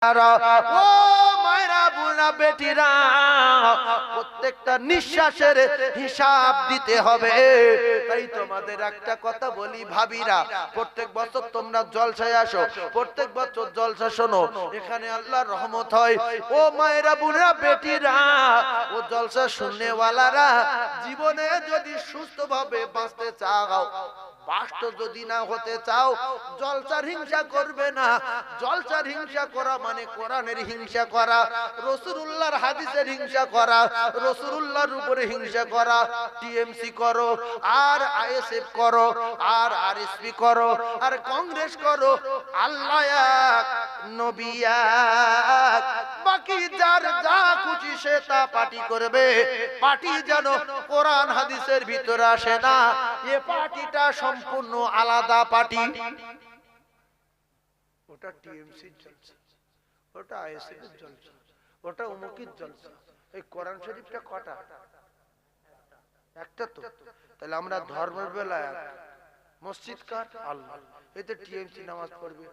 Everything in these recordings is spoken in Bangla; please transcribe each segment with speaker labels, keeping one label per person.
Speaker 1: ও মায়েরা বুড়া বেটিরা, প্রত্যেকটা নিঃশ্বাসের হিসাব দিতে হবে। তাই তোমাদের একটা কথা বলি ভাবিরা, প্রত্যেক বছর তোমরা জলসায় আসো, প্রত্যেক বছর জলসা শোনো, এখানে আল্লাহর রহমত হয়। ও মায়েরা বুড়া বেটিরা, ও জলসা শুননেওয়ালারা, জীবনে যদি সুস্থভাবে বাঁচতে চাও, বাস্ত যদি না হতে চাও, জলসার হিংসা করবে না। জলসার হিংসা করা মানে কোরআনের হিংসা করা, রাসূলুল্লাহর হাদিসের হিংসা করা, রাসূলুল্লাহর উপরে হিংসা করা। টিএমসি করো, আর আইএসএফ করো, আর আরএসপি করো, আর কংগ্রেস করো, আল্লাহ এক, নবী এক, বাকি যার যা খুশি সে তা পার্টি করবে। পার্টি যেন কোরআন হাদিসের ভিতরে আসে না। এ পার্টিটা সম্পূর্ণ আলাদা পার্টি। ওটা টিএমসির জলসা, ওটা আইএসএফ এর জলসা, ওটা অমুকের জলসা। এই কোরআন শরীফটা কটা? একটা তো। তাহলে আমরা ধর্মের বেলায় মসজিদ কার? আল্লাহ। এতে টিএমসি নামাজ পড়বে,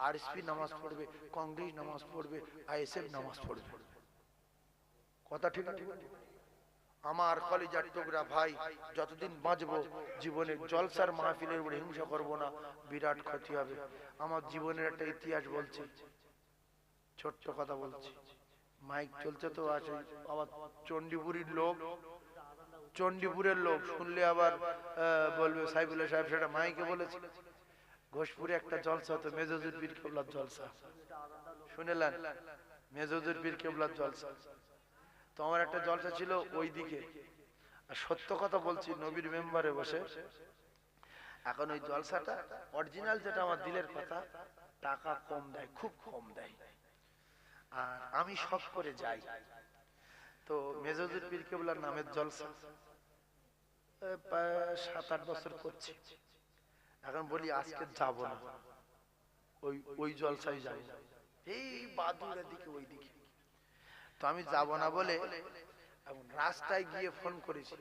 Speaker 1: আরএসপি নামাজ পড়বে, কংগ্রেস নামাজ পড়বে, আইএসএফ নামাজ পড়বে। কথা ঠিক আছে? আমার কলিজার টুকরা ভাই, যতদিন বাঁচবো জীবনে জলসার মাহফিলের উপরে হিংসা করব না, বিরাট ক্ষতি হবে। আমার জীবনের একটা ইতিহাস বলছি, ছোট্ট কথা বলছি। মাইক চলছে তো আছে, আবার চণ্ডীপুরের লোক, চণ্ডীপুরের লোক শুনলে আবার বলবে সাইফুল্লাহ সাহেব সেটা মাইকে বলেছে। ঘোষপুরে একটা জলসা হতো, মেজজুর পীর কেবলার জলসা, শুনেলেন? মেজজুর পীর কেবলার জলসা। তো আমার একটা জলসা ছিল ওই দিকে, আর সত্য কথা বলছি, নবীর মেম্বারে বসে। এখন ওই জলসাটা অরিজিনাল, যেটা আমার দিলের কথা, টাকা কম দেয়, খুব কম দেয়, আর আমি শখ করে যাই। তো মেজজুর পীর কেবলার নামের জলসা 7-8 বছর করছি। এখন বলি আজকে যাব না, ওই জলসায় যাব, এই বাদুড়ের দিকে, ওই দিকে। তো আমি যাব না বলে এখন রাস্তায় গিয়ে ফোন করেছি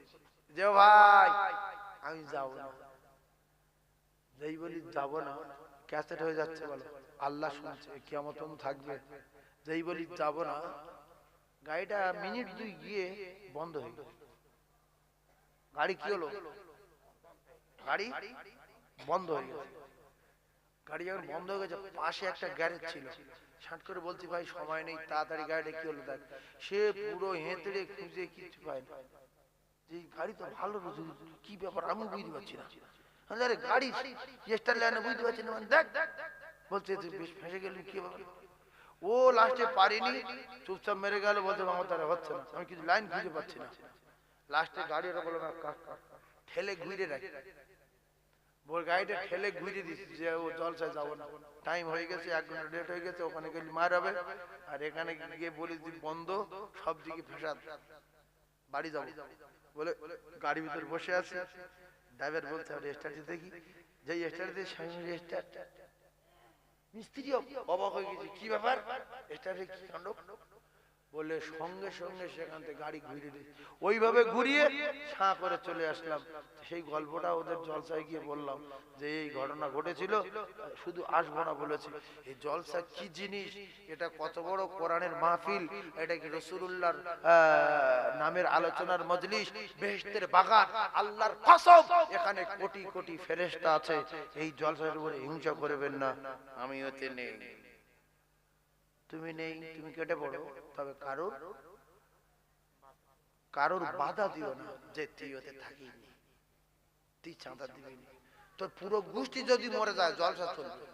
Speaker 1: যে ভাই আমি যাব না। যেই বলি যাব না, ক্যাসেট হয়ে যাচ্ছে, বলো আল্লাহ শুনছে, কিয়ামত থাকবে। যেই বলি যাব না, গাড়িটা মিনিট 2 গিয়ে বন্ধ হয়ে গেল। গাড়ি কি হলো? গাড়ি বন্ধ হয়ে গেছে। গাড়ি যখন বন্ধ হয়ে গেছে, পাশে একটা গ্যারেজ ছিল, ছাট করে বলছি ভাই সময় নেই, তাড়াতাড়ি গাড়িটা কি হলো দেখ। সে পুরো হেঁটে খুঁজে কিছু পায় না, যে গাড়ি তো ভালো, কি ব্যাপার আমি বুঝতে পারছি না। আরে গাড়ি স্টার লাইনে বুঝতে পারছি না, দেখ বলছে বেশ ফেসে গেল, কি ব্যাপার। ও লাস্টে পারিনি, চুপচাপ মেরে গেল, বলছে আমার দ্বারা হচ্ছে না, আমি কিছু লাইন খুঁজে পাচ্ছি না। লাস্টে গাড়ি ওরা বললো না, ঠেলে ঘুরে রাখি, ওর গাড়িটা ঠেলে ঘুরে দিচ্ছি যে ও জলসায় যাবো না, টাইম হয়ে গেছে, 1 ঘন্টা লেট হয়ে গেছে, ওখানে গেলে মার হবে। আর এখানে গিয়ে বলি বন্ধ, সব দিকে ফেসাদ, বাড়ি যাবো বলে গাড়ির ভিতরে বসে আছে। ড্রাইভার বলছে স্টার্ট দিতে, কি যেই স্টার্ট দিয়ে স্টার্ট, মিস্ত্রি অবাক হয়ে গেছে, কি ব্যাপার স্টার্টে কি কাণ্ড। বলে সঙ্গে সঙ্গে সেখান থেকে গাড়ি ঘুরিয়ে দিই, ওইভাবে ঘুরিয়ে ছাঁ করে চলে আসলাম। সেই গল্পটা ওদের জলসায় গিয়ে বললাম যে এই ঘটনা ঘটেছিল, শুধু আসবো না বলেছি। এই জলসা কি জিনিস, এটা কত বড় কোরআনের মাহফিল, এটা কি রাসূলুল্লাহর নামের আলোচনার মজলিস, বেহেশতের বাগান, আল্লাহর কসম এখানে কোটি কোটি ফেরেশতা আছে। এই জলসার উপরে হিংসা করবেন না, আমি ওতে নেই, তুমি নেই, তুমি কেটে পড়ো, তবে কারোর বাধা দিও না যে তুই ওতে থাকিনি, তুই চাঁদা দিবি, তোর পুরো গোষ্ঠী যদি মরে যায় জলসা চলবে,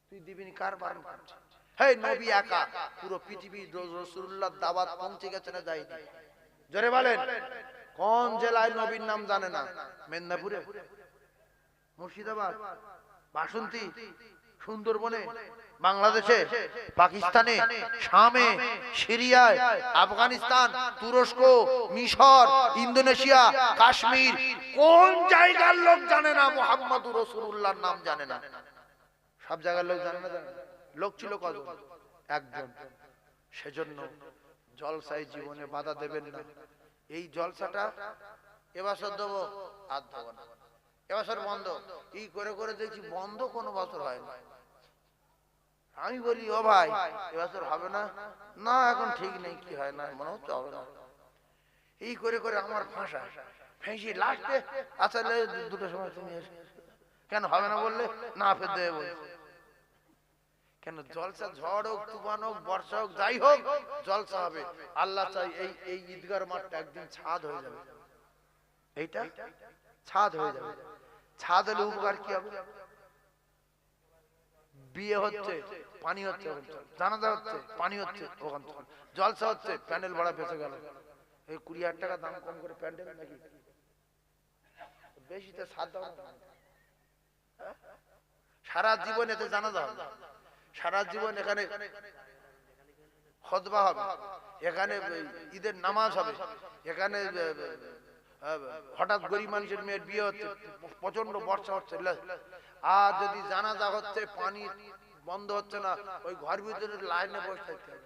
Speaker 1: তুই দিবিনি, কার বারণ করছে? হে নবী একা, পুরো পৃথিবী রাসূলুল্লাহর দাওয়াত পৌঁছে গেছে না যায়নি? জোরে বলেন, কোন জেলায় নবীর নাম জানে না? মেদিনীপুরে, মুর্শিদাবাদ, বাসন্তী, সুন্দরবনে, বাংলাদেশে, পাকিস্তানে, শামে, সিরিয়ায়, আফগানিস্তান, তুরস্ক, মিশর, ইন্দোনেশিয়া, কাশ্মীর, কোন জায়গার লোক জানে না মুহাম্মদুর রাসূলুল্লাহর নাম জানে না? সব জায়গার লোক জানে না। লোক ছিল কত? একজন। সেজন্য জলসায় জীবনে বাধা দেবেন না। এই জলসাটা এবছর দেবো, আর দেবো না, এবছর বন্ধ, এই করে করে দেখছি বন্ধ কোনো বছর হয় না। আমি বলি ও ভাই এবছর হবে না, না এখন ঠিক নেই, কি হয় না মনে হচ্ছে হবে না, এই করে করে আমার ফাঁসা ফেঁসি লাস্টে আচ্ছা দুটোর সময় তুমি এসে কেন হবে না বললে, না ফের দেবে বলছে। কেন জলসা, ঝড় হোক তুফান হোক বর্ষা হোক যাই হোক জলসা হবে। আল্লাহ চাই এই ঈদগার মাঠটা একদিন ছাদ হয়ে যাবে, এইটা ছাদ হয়ে যাবে। ছাদ হলে উপকার কি হবে? বিয়ে হচ্ছে পানি হচ্ছে, জানাজা হচ্ছে পানি হচ্ছে, ওখান জলসা হচ্ছে প্যান্ডেল ভাড়া বেঁচে গেল। এই 20,000 টাকা দাম কম করে প্যান্ডেল নাকি বেশিতে ছাদ দাও না। সারা জীবন এতে জানাজা হবে, সারা জীবন এখানে খুতবা হবে, এখানে ঈদের নামাজ হবে, এখানে হঠাৎ গরিব মানুষের মেয়ের বিয়ে হচ্ছে, প্রচন্ড বর্ষা হচ্ছে, আর যদি জানাজা হচ্ছে পানি বন্ধ হচ্ছে না, ওই ঘর ভিতরে লাইনে বসে থাকতে হবে।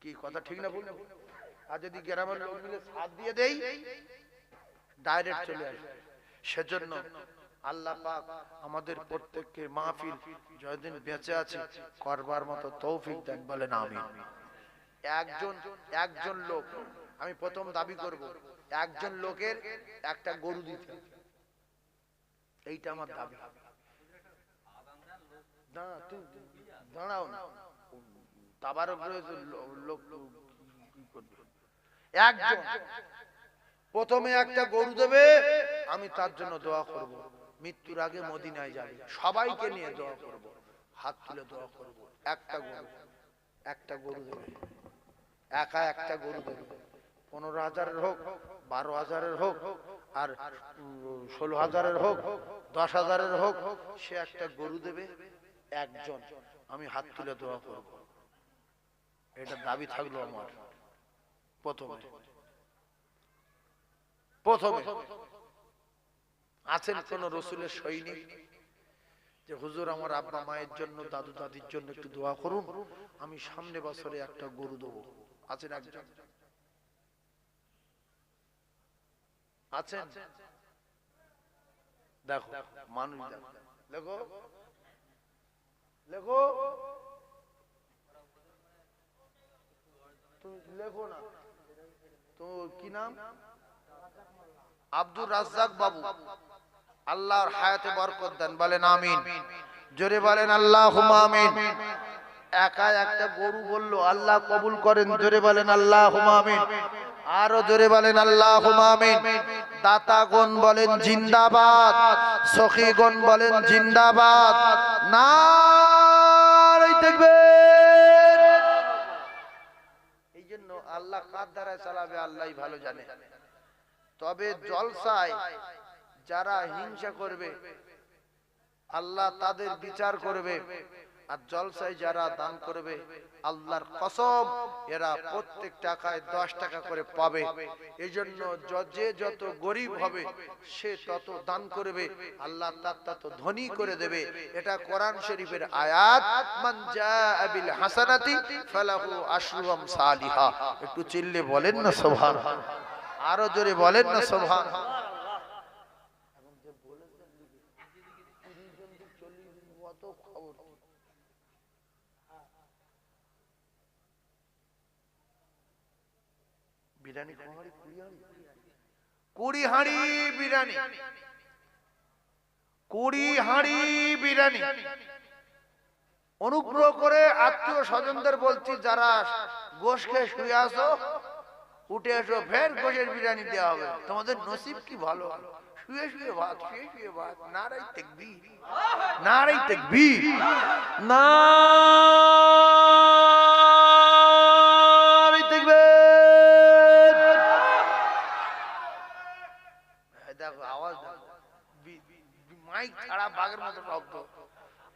Speaker 1: কি কথা ঠিক না ভুল? আর যদি গ্রামের লোক মিলে সাথ দিয়ে দেই ডাইরেক্ট চলে আসবে। সেজন্য আল্লাহ পাক আমাদের প্রত্যেককে মাহফিল যতদিন বেঁচে আছে করবার মতো তৌফিক দেন, বলেন আমিন। একজন লোক, আমি প্রথম দাবি করব একজন লোকের একটা গরু দিতে, এইটা আমার দাবি। না তুই দাঁড়াও না, তাবারক রয়েছে লোক কি করবে, একজন প্রথমে একটা গরু দেবে, আমি তার জন্য দোয়া করব। মৃত্যুর আগে মদিনায় যাবে, সবাইকে নিয়ে দোয়া করব, হাত তুলে দোয়া করব। একটা গরু দেবে, একা একটা গরু দেবে, 15,000-এর হোক, 12,000-এর হোক, আর 16,000-এর হোক, 10,000-এর হোক, সে একটা গরু দেবে একজন, আমি হাত তুলে দোয়া করব। এটা দাবি থাকলো আমার। প্রথমে আছেন কোন রসুলের সৈনিক যে হুজুর আমার আব্বা মায়ের জন্য, দাদু দাদির জন্য একটু দোয়া করুন, আমি সামনে বছরে একটা গরু দেবো? আছেন একজন? আছেন? দেখো মানুষ, লেখো লেখো, তুমি লেখো না তো কি নাম? আব্দুর রাজ্জাক বাবু, আল্লাহর হায়াতে বরকত দেন, বলেন আমিন। জোরে বলেন আল্লাহুম্মা আমিন। একা একটা গরু বললো, আল্লাহ কবুল করেন, জোরে বলেন আল্লাহুম্মা আমিন। আরো জোরে বলেন আল্লাহুম্মা আমিন। দাতাগণ বলেন জিন্দাবাদ, সখীগণ বলেন জিন্দাবাদ, নারে তাকবীর। এই জন্য আল্লাহ কার দ্বারা চালাবে আল্লাহই ভালো জানে। তবে জলসায় যারা হিংসা করবে আল্লাহ তাদের বিচার করবে, আর জলসায় যারা দান করবে আল্লাহর কসম এরা প্রত্যেক টাকায় 10 টাকা করে পাবে। এই জন্য যে যত গরিব হবে সে তত দান করবে, আল্লাহ তার তত ধনী করে দেবে। এটা কোরআন শরীফের আয়াত, মান জাআ বিল হাসানাতি ফালাহু আশরু আমসালিহা। একটু চিল্লে বলেন না সুবহানাল্লাহ, আরো জোরে বলেন না সুবহানাল্লাহ। বিরিয়ানি 20 হাঁড়ি বিরিয়ানি, 20 হাঁড়ি বিরিয়ানি। অনুগ্রহ করে আত্মীয় স্বজনদের বলছি, যারা গোশ খেয়ে শুয়ে আসো উঠে এসো, ফের গোশের বিরিয়ানি দেওয়া হবে। তোমাদের নসিব কি ভালো, শুয়ে শুয়ে ভাত, শুয়ে শুয়ে ভাত। নারায়ে তাকবীর, নারায়ে তাকবীর, নারায়ে তাকবীর। দেখো আওয়াজ, মাইক ছাড়া বাঘের মতো শব্দ।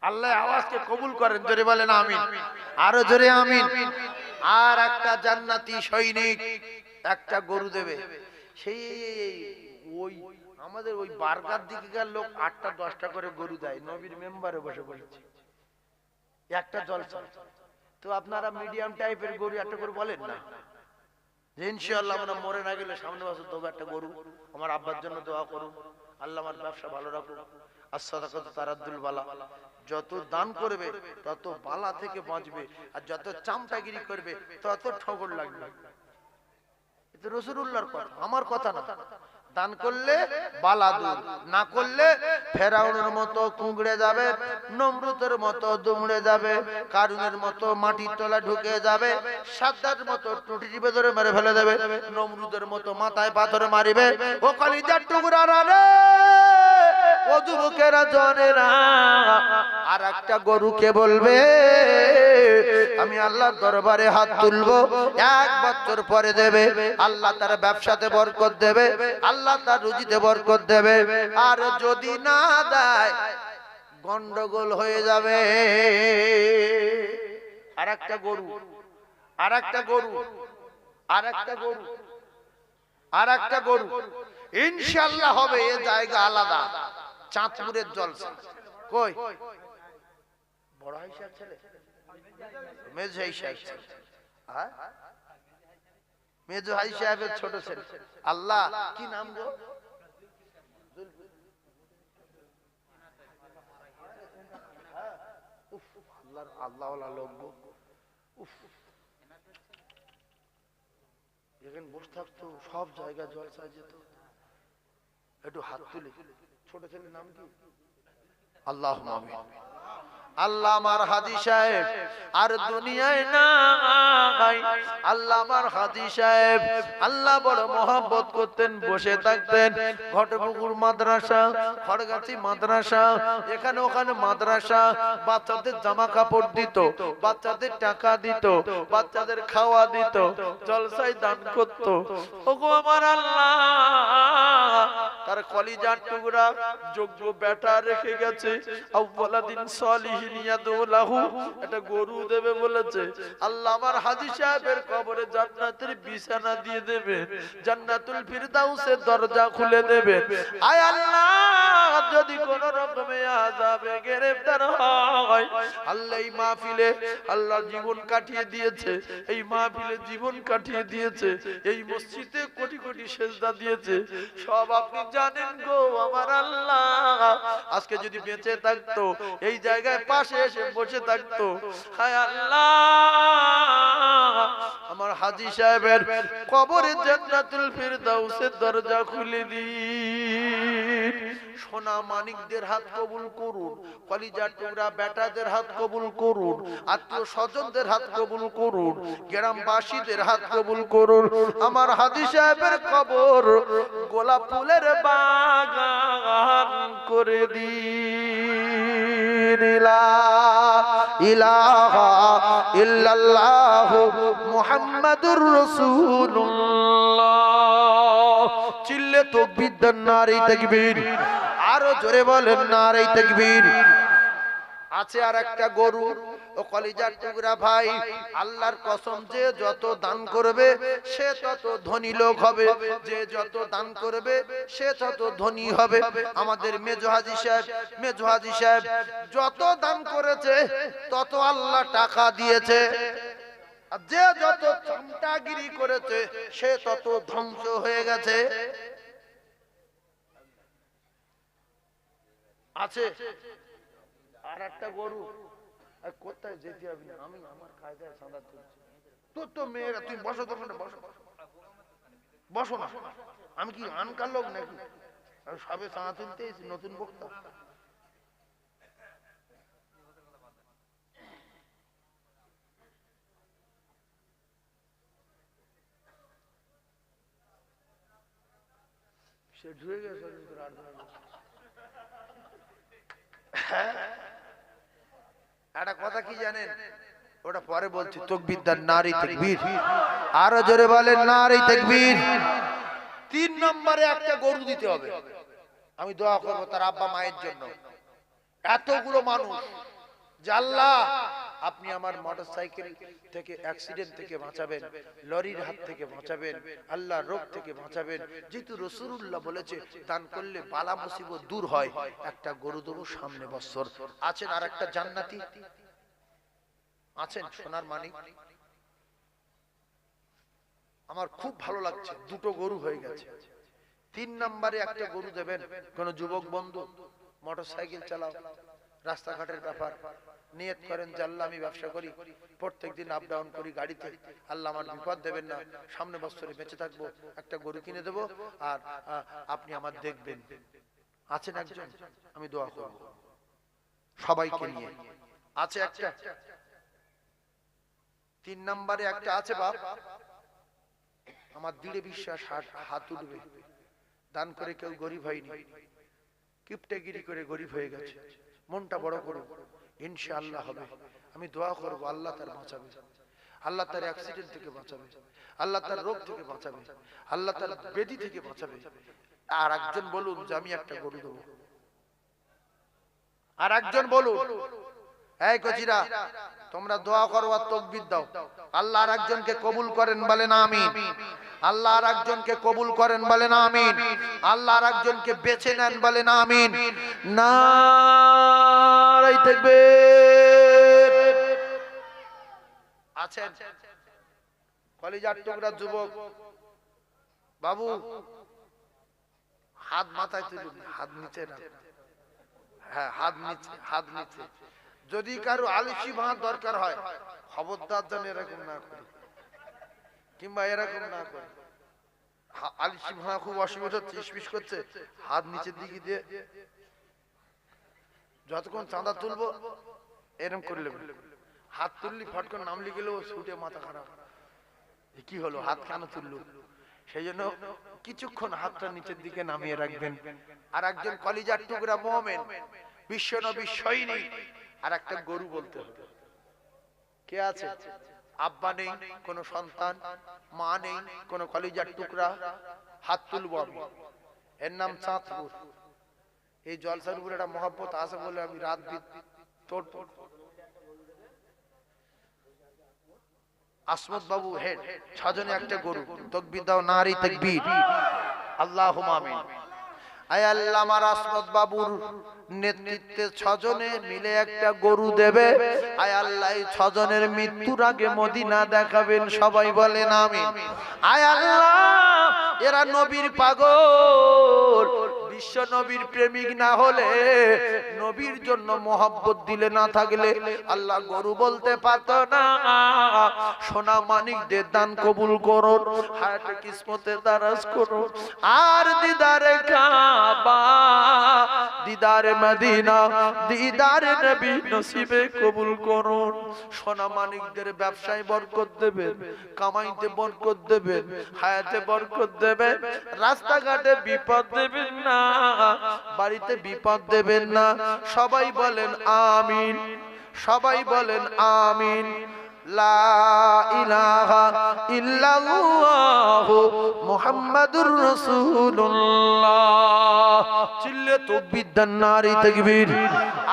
Speaker 1: আল্লাহ আওয়াজকে কবুল করেন, জোরে বলেন আমিন, আরো জোরে আমিন। আর একটা জান্নাতি সৈনিক একটা গরু দেবে। সেই ওই আমাদের ওই বারগার দিকেকার লোক 8টা 10টা করে গরু দেয়, নবীর মেম্বারে বসে বসেছে একটা জলসা। তো আপনারা মিডিয়াম টাইপের গরু একটা করে বলেন না যে ইনশাআল্লাহ আমরা মরে না গেলে সামনে বছর দেবো একটা গরু, আমার আব্বার জন্য দোয়া করুন, আল্লাহ আমার ব্যবসা ভালো রাখুন, as-সাদাকাতু তারাদ্দুল বালা, যত দান করবে তত বালা থেকে বাঁচবে, আর যত চামটাগিরি করবে তত ঠগর লাগবে। এটা রাসূলুল্লাহর কথা, আমার কথা না। দান করলে বালা দূর, না করলে ফেরাউনের মতো কুঁকড়ে যাবে, নমরুদের মতো দুমড়ে যাবে, কারুনের মতো মাটির তলা ঢুকে যাবে, সাদ্দার মতো টুটি টিপে ধরে মেরে ফেলে দেবে, নমরুদের মতো মাথায় পাথর মারিবে। ও কলিজার টুকরারা রে, ও যুবকেরা জনেরা, আর একটা গরুকে বলবে আমি আল্লাহর দরবারে হাত তুলবো, 1 বছর পরে দেবে, আল্লাহ তার ব্যবসাতে বরকত দেবে, আল্লাহ তার রুজিতে বরকত দেবে। আর যদি না দেয় গন্ডগোল হয়ে যাবে। আর একটা গরু, আর একটা গরু, আর একটা গরু, আর একটা গরু ইনশাআল্লাহ হবে। এ জায়গা আলাদা, চাঁদপুরের জলসা। কই বড় হাই সাহেব ছেলে, মেজো হাই সাহেব ছেলে, হ্যাঁ মেজো হাই সাহেবের ছোট ছেলে। আল্লাহ কি নাম গো? আল্লাহ লোক গো, এখানে বসে থাকতো, সব জায়গা জলসা যেত। একটু হাত তুলে, ছোট ছেলের নাম কি? আল্লাহ আমিন। আল্লাহ আমার হাজী সাহেব আর দুনিয়ায় নাই। আল্লাহ আমার হাজী সাহেব, আল্লাহ বড় মহব্বত করতেন, বসে থাকতেন। ঘটপুকুর মাদ্রাসা, খড়গাছি মাদ্রাসা, এখানে ওখানে মাদ্রাসা, বাচ্চাদের জামা কাপড় দিত, বাচ্চাদের টাকা দিত, বাচ্চাদের খাওয়া দিত, জলসায় দান করত। ওগো আমার আল্লাহ, তার কলিজার টুকরা যোগ্য বেটা রেখে গেছে। আউওয়ালাদিন সালিহিন ইয়াদুলাহু, এটা গরু দেবে বলেছে। আল্লাহ আমার হাজী সাহেবের কবরে জান্নাতের বিছানা দিয়ে দেবে, জান্নাতুল ফিরদাউসের দরজা খুলে দেবে। আয় আল্লাহ, যদি কোন রকমে আযাবে গ্রেফতার হয়, আল্লাহ এই মাহফিলে আল্লাহ জীবন কাটিয়ে দিয়েছে, এই মাহফিলে জীবন কাটিয়ে দিয়েছে, এই মসজিদে কোটি কোটি সেজদা দিয়েছে, সব আপনি জানেন গো আমার আল্লাহ। আজকে যদি বেঁচে থাকতো, এই জায়গায় পাশে এসে বসে থাকতো, হায় আল্লাহ আমার হাজী সাহেবের কবরে জান্নাতুল ফিরদাউসের দরজা খুলে দিন। সোনা মানিকদের হাত কবুল করুন, কলিজার টুকরা বেটাদের হাত কবুল করুন, আত্মীয় স্বজনদের হাত কবুল করুন, গ্রামবাসীদের হাত কবুল করুন। আমার হাজী সাহেবের কবর গোলাপ ফুলের বাগান করে দিন। লা ইলাহা ইল্লাল্লাহু মুহাম্মাদুর রাসূলুল্লাহ। চিল্লে তাকবীর দেন, নারে তাকবীর। আরো জোরে বলেন নারে তাকবীর। আছে আর একটা গরু। ও কলিজার টুকরা ভাই, আল্লাহর কসম, যে যত দান করবে সে তত ধনী লোক হবে, যে যত দান করবে সে তত ধনী হবে। আমাদের মেজো হাজী সাহেব, মেজো হাজী সাহেব যত দান করেছে তত আল্লাহ টাকা দিয়েছে, আর যে যত চামটাগিরি করেছে সে তত ধ্বংস হয়ে গেছে। আছে আর একটা গরু। কোথায় যেতে হবে না, আমি আমার কায়দায় চাঁদা তুলছি। তোর তো মেয়েরা, তুই বসো, তোর বসো, বসো না। আমি কি আনকার লোক নাকি? আমি সবে চাঁদা তুলতে এসেছি, নতুন বক্তা। সে ঢুকে গেছে। একটা কথা কি জানেন, ওটা পরে বলছি। তাকবীর দেন, নারে তাকবীর। আরো জোরে বলেন নারে তাকবীর। 3 নম্বরে একটা গরু দিতে হবে। আমি দোয়া করব তার আব্বা মায়ের জন্য। এতগুলো মানুষ, যে আল্লাহ আপনি আমার মোটরসাইকেল থেকে, অ্যাক্সিডেন্ট থেকে বাঁচাবেন, লরির হাত থেকে বাঁচাবেন, আল্লাহ রোগ থেকে বাঁচাবেন। যেহেতু রাসূলুল্লাহ বলেছে দান করলে বালা মুসিবত দূর হয়, একটা গরু দেবো সামনে বছর। আছেন আর একটা জান্নাতি, আছেন সোনার মানিক। আমার খুব ভালো লাগছে, 2টো গরু হয়ে গেছে। 3 নম্বরে একটা গরু দেবেন। কোন যুবক বন্ধু মোটরসাইকেল চালাও, রাস্তাঘাটের ব্যাপার, নিয়ত করেন যে আল্লাহ আমি ব্যবসা করি, প্রত্যেকদিন আপ ডাউন করি গাড়িতে, আল্লাহ আমার বিপদ দেবেন না, সামনে বছরে বেঁচে থাকবো, একটা গরু কিনে দেবো, আর আপনি আমার দেখবেন। আছেন একজন, আমি দোয়া করব সবাইকে নিয়ে। আছে একটা। 3 নম্বরে একটা আছে, বাপ আমার দৃঢ় বিশ্বাস হাত উঠবে, দান করে কেউ গরিব হয়নি, কিপটেগিরি করে গরিব হয়ে গেছে, মনটা বড় করুন, ইনশাআল্লাহ হবে। আমি দোয়া করব আল্লাহ তার বাঁচাবে, আল্লাহ তার অ্যাক্সিডেন্ট থেকে বাঁচাবে, আল্লাহ তার রোগ থেকে বাঁচাবে, আল্লাহ তার ব্যাধি থেকে বাঁচাবে। আর একজন বলুন যে আমি একটা গরু দেবো। আর একজন বলুন, এই কচিরা তোমরা দোয়া করো আর তাকবীর দাও, আল্লাহ আর একজনকে কবুল করেন বলেন আমিন। আল্লাহ আর একজনকে কবুল করেন বলেন আমিন। আল্লাহ আর একজনকে বেছে নেন বলেন আমিন। নারে তাকবীর। আছেন কলিজার টুকরা যুবক বাবু, হাত মাথায় তুলুন, হাত নিচে না, হ্যাঁ হাত নিচে, হাত নিচে। যদি কারো আলিশি ভাঙার দরকার হয় খবরদার যেন এরকম না করে, কিংবা এরকম না করে। আলিশি ভাঙা খুব অসুবিধা হচ্ছে, ইসপিস করছে, হাত নিচের দিকে দিয়ে যতক্ষণ চাঁদা তুলবো এরকম করলে, হাত তুললি ফটকন নামলি গেলেও ছুটে মাথা খারাপ, কি হলো হাত কেন তুললো। সেই জন্য কিছুক্ষণ হাতটা নিচের দিকে নামিয়ে রাখবেন। আর একজন কলিজার টুকরা মুমিন, বিশ্ব নবী সৈনিক, আর একটা গরু বলতে হবে। কে আছে? আব্বা নেই, কোন সন্তান, মা নেই, কোন কলিজার টুকরা, হাত তুলবো আমি। এর নাম চাঁদপুর। এই জলসার উপরে একটা মহব্বত আছে বলে আমি রাত দিন তোড় আসমত বাবু হেড, 6 জনে একটা গরু, তাকবীর দাও, নারে তাকবীর, আল্লাহুম্মা আমিন। আয় আল্লাহ, আমার আসমত বাবুর নেতৃত্বে 6 জনে মিলে একটা গরু দেবে। আয় আল্লাহ, এই 6 জনের মৃত্যুর আগে মদিনা দেখাবেন, সবাই বলেন আমিন। আয় আল্লাহ, এরা নবীর পাগল, বিশ্ব নবীর প্রেমিক না হলে, নবীর জন্য মোহাব্বত দিলে না থাকলে আল্লাহ গরু বলতে পারত না। সোনা মানিকদের দান কবুল করুন, হায়াতে কিসমতে দারাজ করুন, আর দিদারে কাবা, দিদারে মদিনা, দিদারে নবী নসিবে কবুল করুন। সোনা মানিকদের ব্যবসায় বরকত দেবেন, কামাইতে বরকত দেবেন, হায়াতে বরকত দেবেন, রাস্তাঘাটে বিপদ দেবেন না, বাড়িতে বিপদ দেবেন না। সবাই বলেন আমিন, সবাই বলেন আমিন। লা ইলাহা ইল্লাল্লাহ মুহাম্মাদুর রাসূলুল্লাহ। চিল্লে তাকবীর দেন, নারে তাকবীর।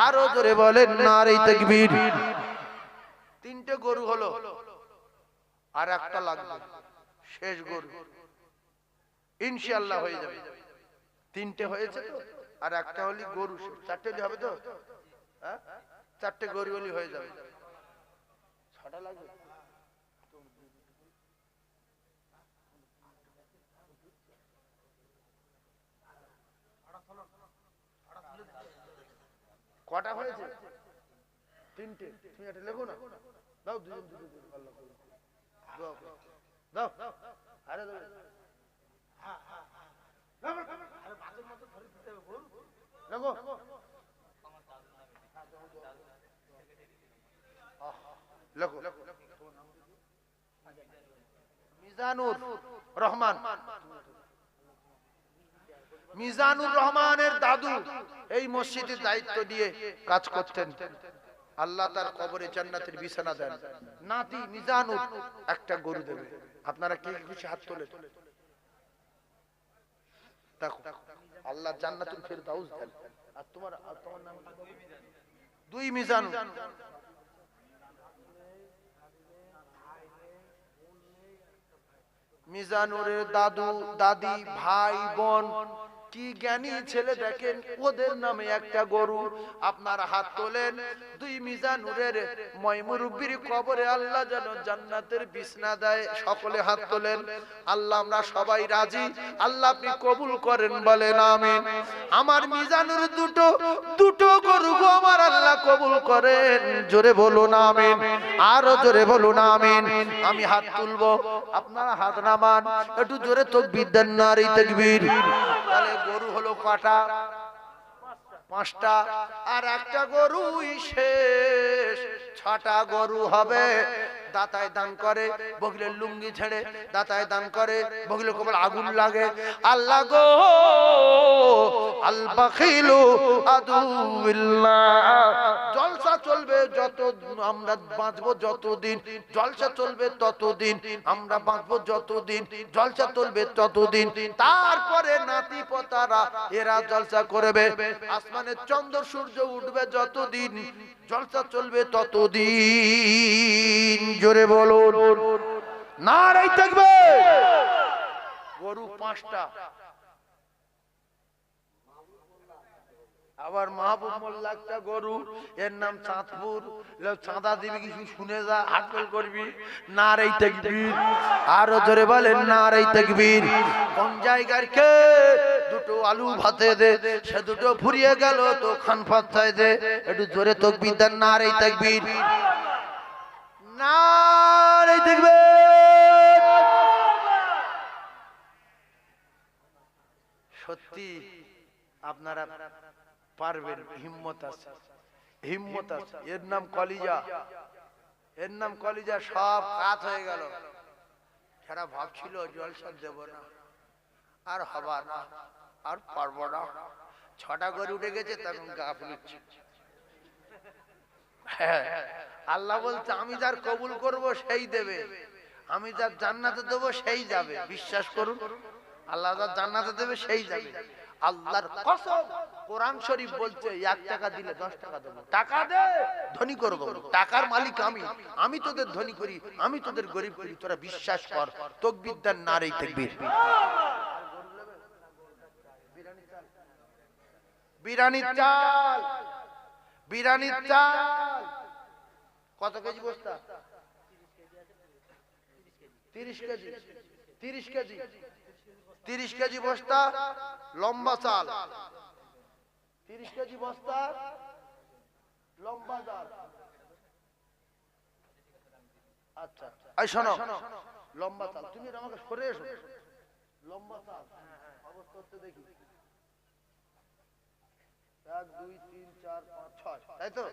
Speaker 1: আরো জোরে বলেন নারে তাকবীর। 3টে গরু হলো, আর একটা লাগবে, শেষ গরু ইনশাআল্লাহ হয়ে যাবে। 3টে হয়েছে তো, আর একটা হলি গরু, 4টে হবে তো, হ্যাঁ 4টে গরু হলি হয়ে যাবে। 6টা লাগবে। কটা হয়েছে? 3টে। তুমি এটা লেখো না, দাও দুজন দুজন, আল্লাহ দাও দাও, আরে দাও, হ্যাঁ হ্যাঁ হ্যাঁ, আরে বাজের মতো ধরে দিতে হবে, বল লেখো। লেখো মিজানুর রহমান। মিজানুর রহমানের দাদু এই মসজিদের দায়িত্ব দিয়ে কাজ করতেন, আল্লাহ তার কবরে জান্নাতের বিছানা দেন। নাতি মিজানুর একটা গরু দেবে। আপনারা কে খুশি হাত তোলে, দেখো আল্লাহ জান্নাতুল ফেরদাউস দেন। আর তোমার নাম দুই মিজানুর। মিজানুরের দাদু দাদি ভাই বোন কি জ্ঞানী ছেলে দেখেন, ওদের নামে একটা গরু। আপনার হাত তোলেন, দুই মিজানুরের ময়মুরব্বির কবরে আল্লাহ যেন জান্নাতের বিছনা দেয়। সকলে হাত তোলেন। আল্লাহ আমরা সবাই রাজি, আল্লাহ আপনি কবুল করেন, বলেন আমিন। আমার মিজানুর দুটো গরু গো আমার আল্লাহ কবুল করেন, জোরে বলুন আমিন, আরো জোরে বলুন আমিন। আমি হাত তুলবো, আপনারা হাত নামান, একটু জোরে তাকবীর দেন, নারে তাকবীর। তাহলে গরু হলো কটা? 5টা। আর একটা গরুই শেষ, 6টা গরু হবে। দাতায় দান করে, বগলের লুঙ্গি ছেড়ে দাতায় দান করে, বগলের কপালে আগুন লাগে। আল্লাহ গো, আল বাখিলু আদুবিল্লাহ। জলসা চলবে যত আমরা বাঁচবো, যতদিন জলসা চলবে ততদিন আমরা বাঁচবো, যতদিন জলসা চলবে ততদিন। তারপরে নাতি পোতারা এরা জলসা করবে। আসমানে চন্দ্র সূর্য উঠবে যতদিন জলসা চলবে ততদিন। জোরে বলুন নারে তাকবীর। গরু 5টা। আবার মাহবুব মোল্লা একটা গরু, এর নাম চাঁদপুর। চাঁদা দিবি কিছু শুনে যা, হাটকল করবি, নারে তাকবীর। আরো জোরে বলেন নারে তাকবীর। কোন জায়গার কে দুটো আলু ভাতে দে, সে দুটো ফুরিয়ে গেল তো খান ফাতায় দে। একটু জোরে তাকবীর দেন, নারে তাকবীর, নারে তাকবীর। সত্যি আপনারা পারবেন, হিম্মত আছে, হিম্মত আছে। এর নাম কলিজা, এর নাম কলিজা। সব কাত হয়ে গেল। যারা ভাবছিল জলসা দেব না, আর হবা না, আর পারবো না, 6টা গরু উঠে গেছে, তখন গা ফুলছে। হ্যাঁ, আল্লাহ বলছে আমি যার কবুল করব সেই দেবে, আমি যার জান্নাতে দেবো সেই যাবে। বিশ্বাস করুন, আল্লাহ যার জান্নাতে দেবে সেই যাবে। আল্লাহর কসম, কোরআন শরীফ বলছে 1 টাকা দিলে 10 টাকা দেবো। টাকা দে, ধনী করব। টাকার মালিক আমি, আমি তোদের ধনী করি, আমি তোদের গরিব করি। তোরা বিশ্বাস কর। তাকবীর দেন, নারে তাকবীর। বিরিয়ানির চাল, বিরিয়ানির চাল কত কেজি বস্তা? 30 কেজি, 30 কেজি, 30 কেজি বস্তা লম্বা চাল, 30 কেজি বস্তা লম্বা চাল। আচ্ছা এই শোনো, লম্বা চাল, তুমি আমাকে সরে এসো। লম্বা চাল অবস্থা হচ্ছে দেখি, 1 2 3 4 5 6, তাই তো?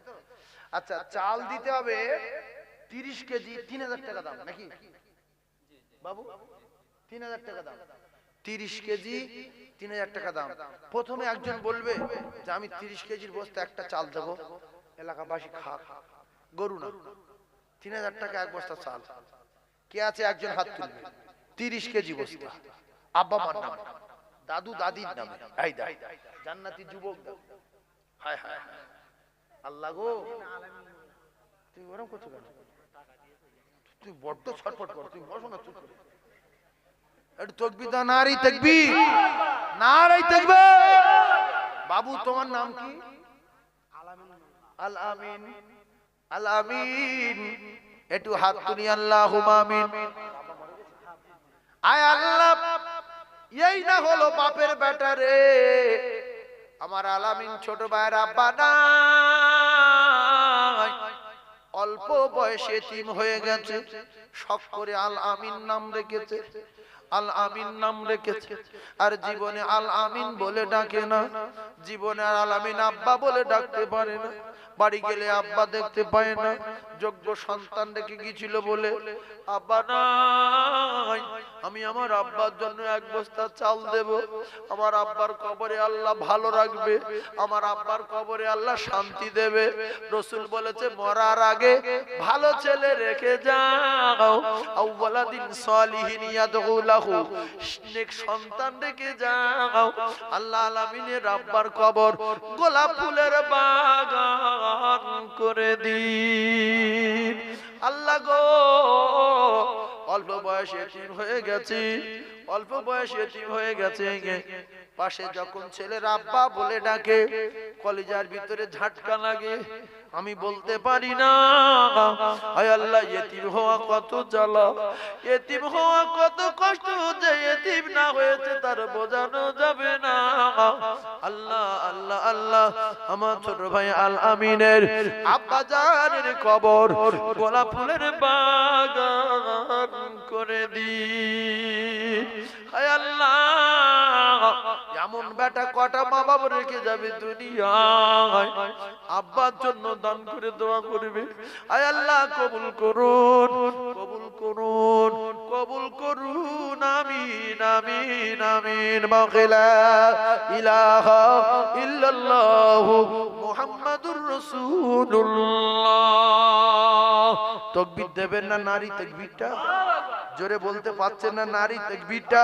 Speaker 1: আচ্ছা, চাল দিতে হবে 30 কেজি, 3000 টাকা দাম নাকি বাবু? 3000 টাকা দাম। 30 কেজি 3000 টাকা দাম। প্রথমে একজন বলবে যে আমি 30 কেজির বস্তা একটা চাল দেবো, এলাকাবাসী খাক। গরু না, 3000 টাকা এক বস্তা চাল। কে আছে? একজন হাত তুলবে। 30 কেজি বস্তা। আব্বা মার নাম, দাদু দাদির নামে। এই দা জান্নাতি যুবক দাও। হায় হায় আল্লাহ গো, তুই ওরকম করছো কেন? তুই বড্ড ছটফট কর, তুই বসো না চুপ করে। একটু তাকবীর দাও, নারে তাকবীর, নারে তাকবীর। বাবু তোমার নাম কি? আল আমিন, আল আমিন। একটু হাত তুলি, আল্লাহুম্মা আমিন। আয় আল্লাহ, এই না হলো বাপের বেটা রে। আমার আল আমিন ছোট ভাইয়ের আব্বা নাই, অল্প বয়সে এতিম হয়ে গেছে। শখ করে আল আমিন নাম রেখেছে, আল আমিন নাম রেখেছে। আর জীবনে আল আমিন বলে ডাকে না, জীবনে আল আমিন আব্বা বলে ডাকতে পারে না। বাড়ি গেলে আব্বা দেখতে পায় না। যোগ্য সন্তান রেখে গিয়েছিল বলে আব্বা নাই। আমি আমার আব্বার জন্য এক বস্তা চাল দেব। আমার আব্বার কবরে আল্লাহ ভালো রাখবে, আমার আব্বার কবরে আল্লাহ শান্তি দেবে। রাসূল বলেছে মরার আগে ভালো ছেলে রেখে যাও, আউওয়ালাদিন সালিহিন ইয়াদউ লাহু, নেক সন্তান রেখে যাও। আল্লাহ আলামিনের আব্বার কবর গোলাপ ফুলের বাগান করে দিন। আল্লাহ গো, অল্প বয়সে এতিম হয়ে গেছি, অল্প বয়সে এতিম হয়ে গেছে। পাশে যখন ছেলের আব্বা বলে ডাকে কলিজার ভিতরে ঝাটকা লাগে। আমি বলতে পারি না, আয় আল্লাহ, ইতিম হওয়া কত জ্বালা, ইতিম হওয়া কত কষ্ট, যে ইতিম না হয়েছে তার বোঝানো যাবে না। আল্লাহ আল্লাহ আল্লাহ, আমার ছোট ভাই আল আমিনের আব্বা জানের কবর গোলাপ ফুলের বাগান করে দিন। আয় আল্লাহ, এমন বেটা কটা মা বাবা রেখে যাবে দুনিয়ায়, আব্বার জন্য দান করে দোয়া করবে। আয় আল্লাহ, কবুল করুন, কবুল করুন, কবুল করুন। আমিন আমিন আমিন। লা ইলাহা ইল্লাল্লাহু মুহাম্মাদুর রাসূলুল্লাহ। তাকবীর দেবেন না নারী তাকবীরটা? জোরে বলতে পারছেন না নারী তাকবীরটা?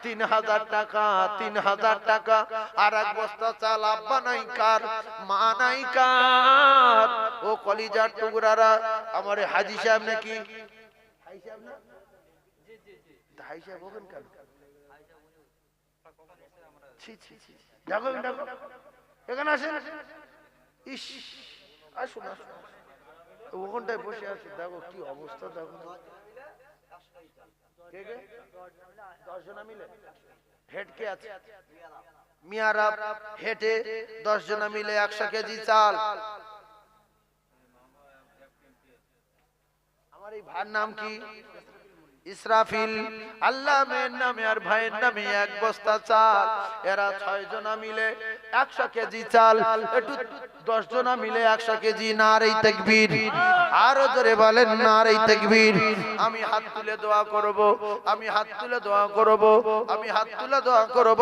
Speaker 1: 3000 টাকা, 3000 টাকা আর এক বস্তা চাল। আব্বা নাই কার, মা নাই কার? ও কলিজার টুকরারা, আমার হাজী সাহেব নাকি হাজী সাহেব না? জি জি জি, হাজী সাহেব বলেন কেন? ছি ছি ছি, দেখো দেখো, এখানে আসেন। ইস, আসুন আসুন, ওখানটায় বসে আছে, দেখো কি অবস্থা। দেখো কে কে 10 জনা মিলে হেড কে আছে? মিয়ারা হেডে 10 জনা মিলে 100 কেজি চাল। আমার এই ভাইয়ের নাম কি? ইসরাফিল। আল্লাহ মেয়ের নামে আর ভাইয়ের নামে 1 বস্তা চাল। এরা 6 জনা মিলে 100 কেজি চাল। একটু 10 জনা মিলে 100 কেজি। নারে তাকবীর, আরো জোরে বলেন নারে তাকবীর। আমি হাত তুলে দোয়া করব, আমি হাত তুলে দোয়া করব, আমি হাত তুলে দোয়া করব।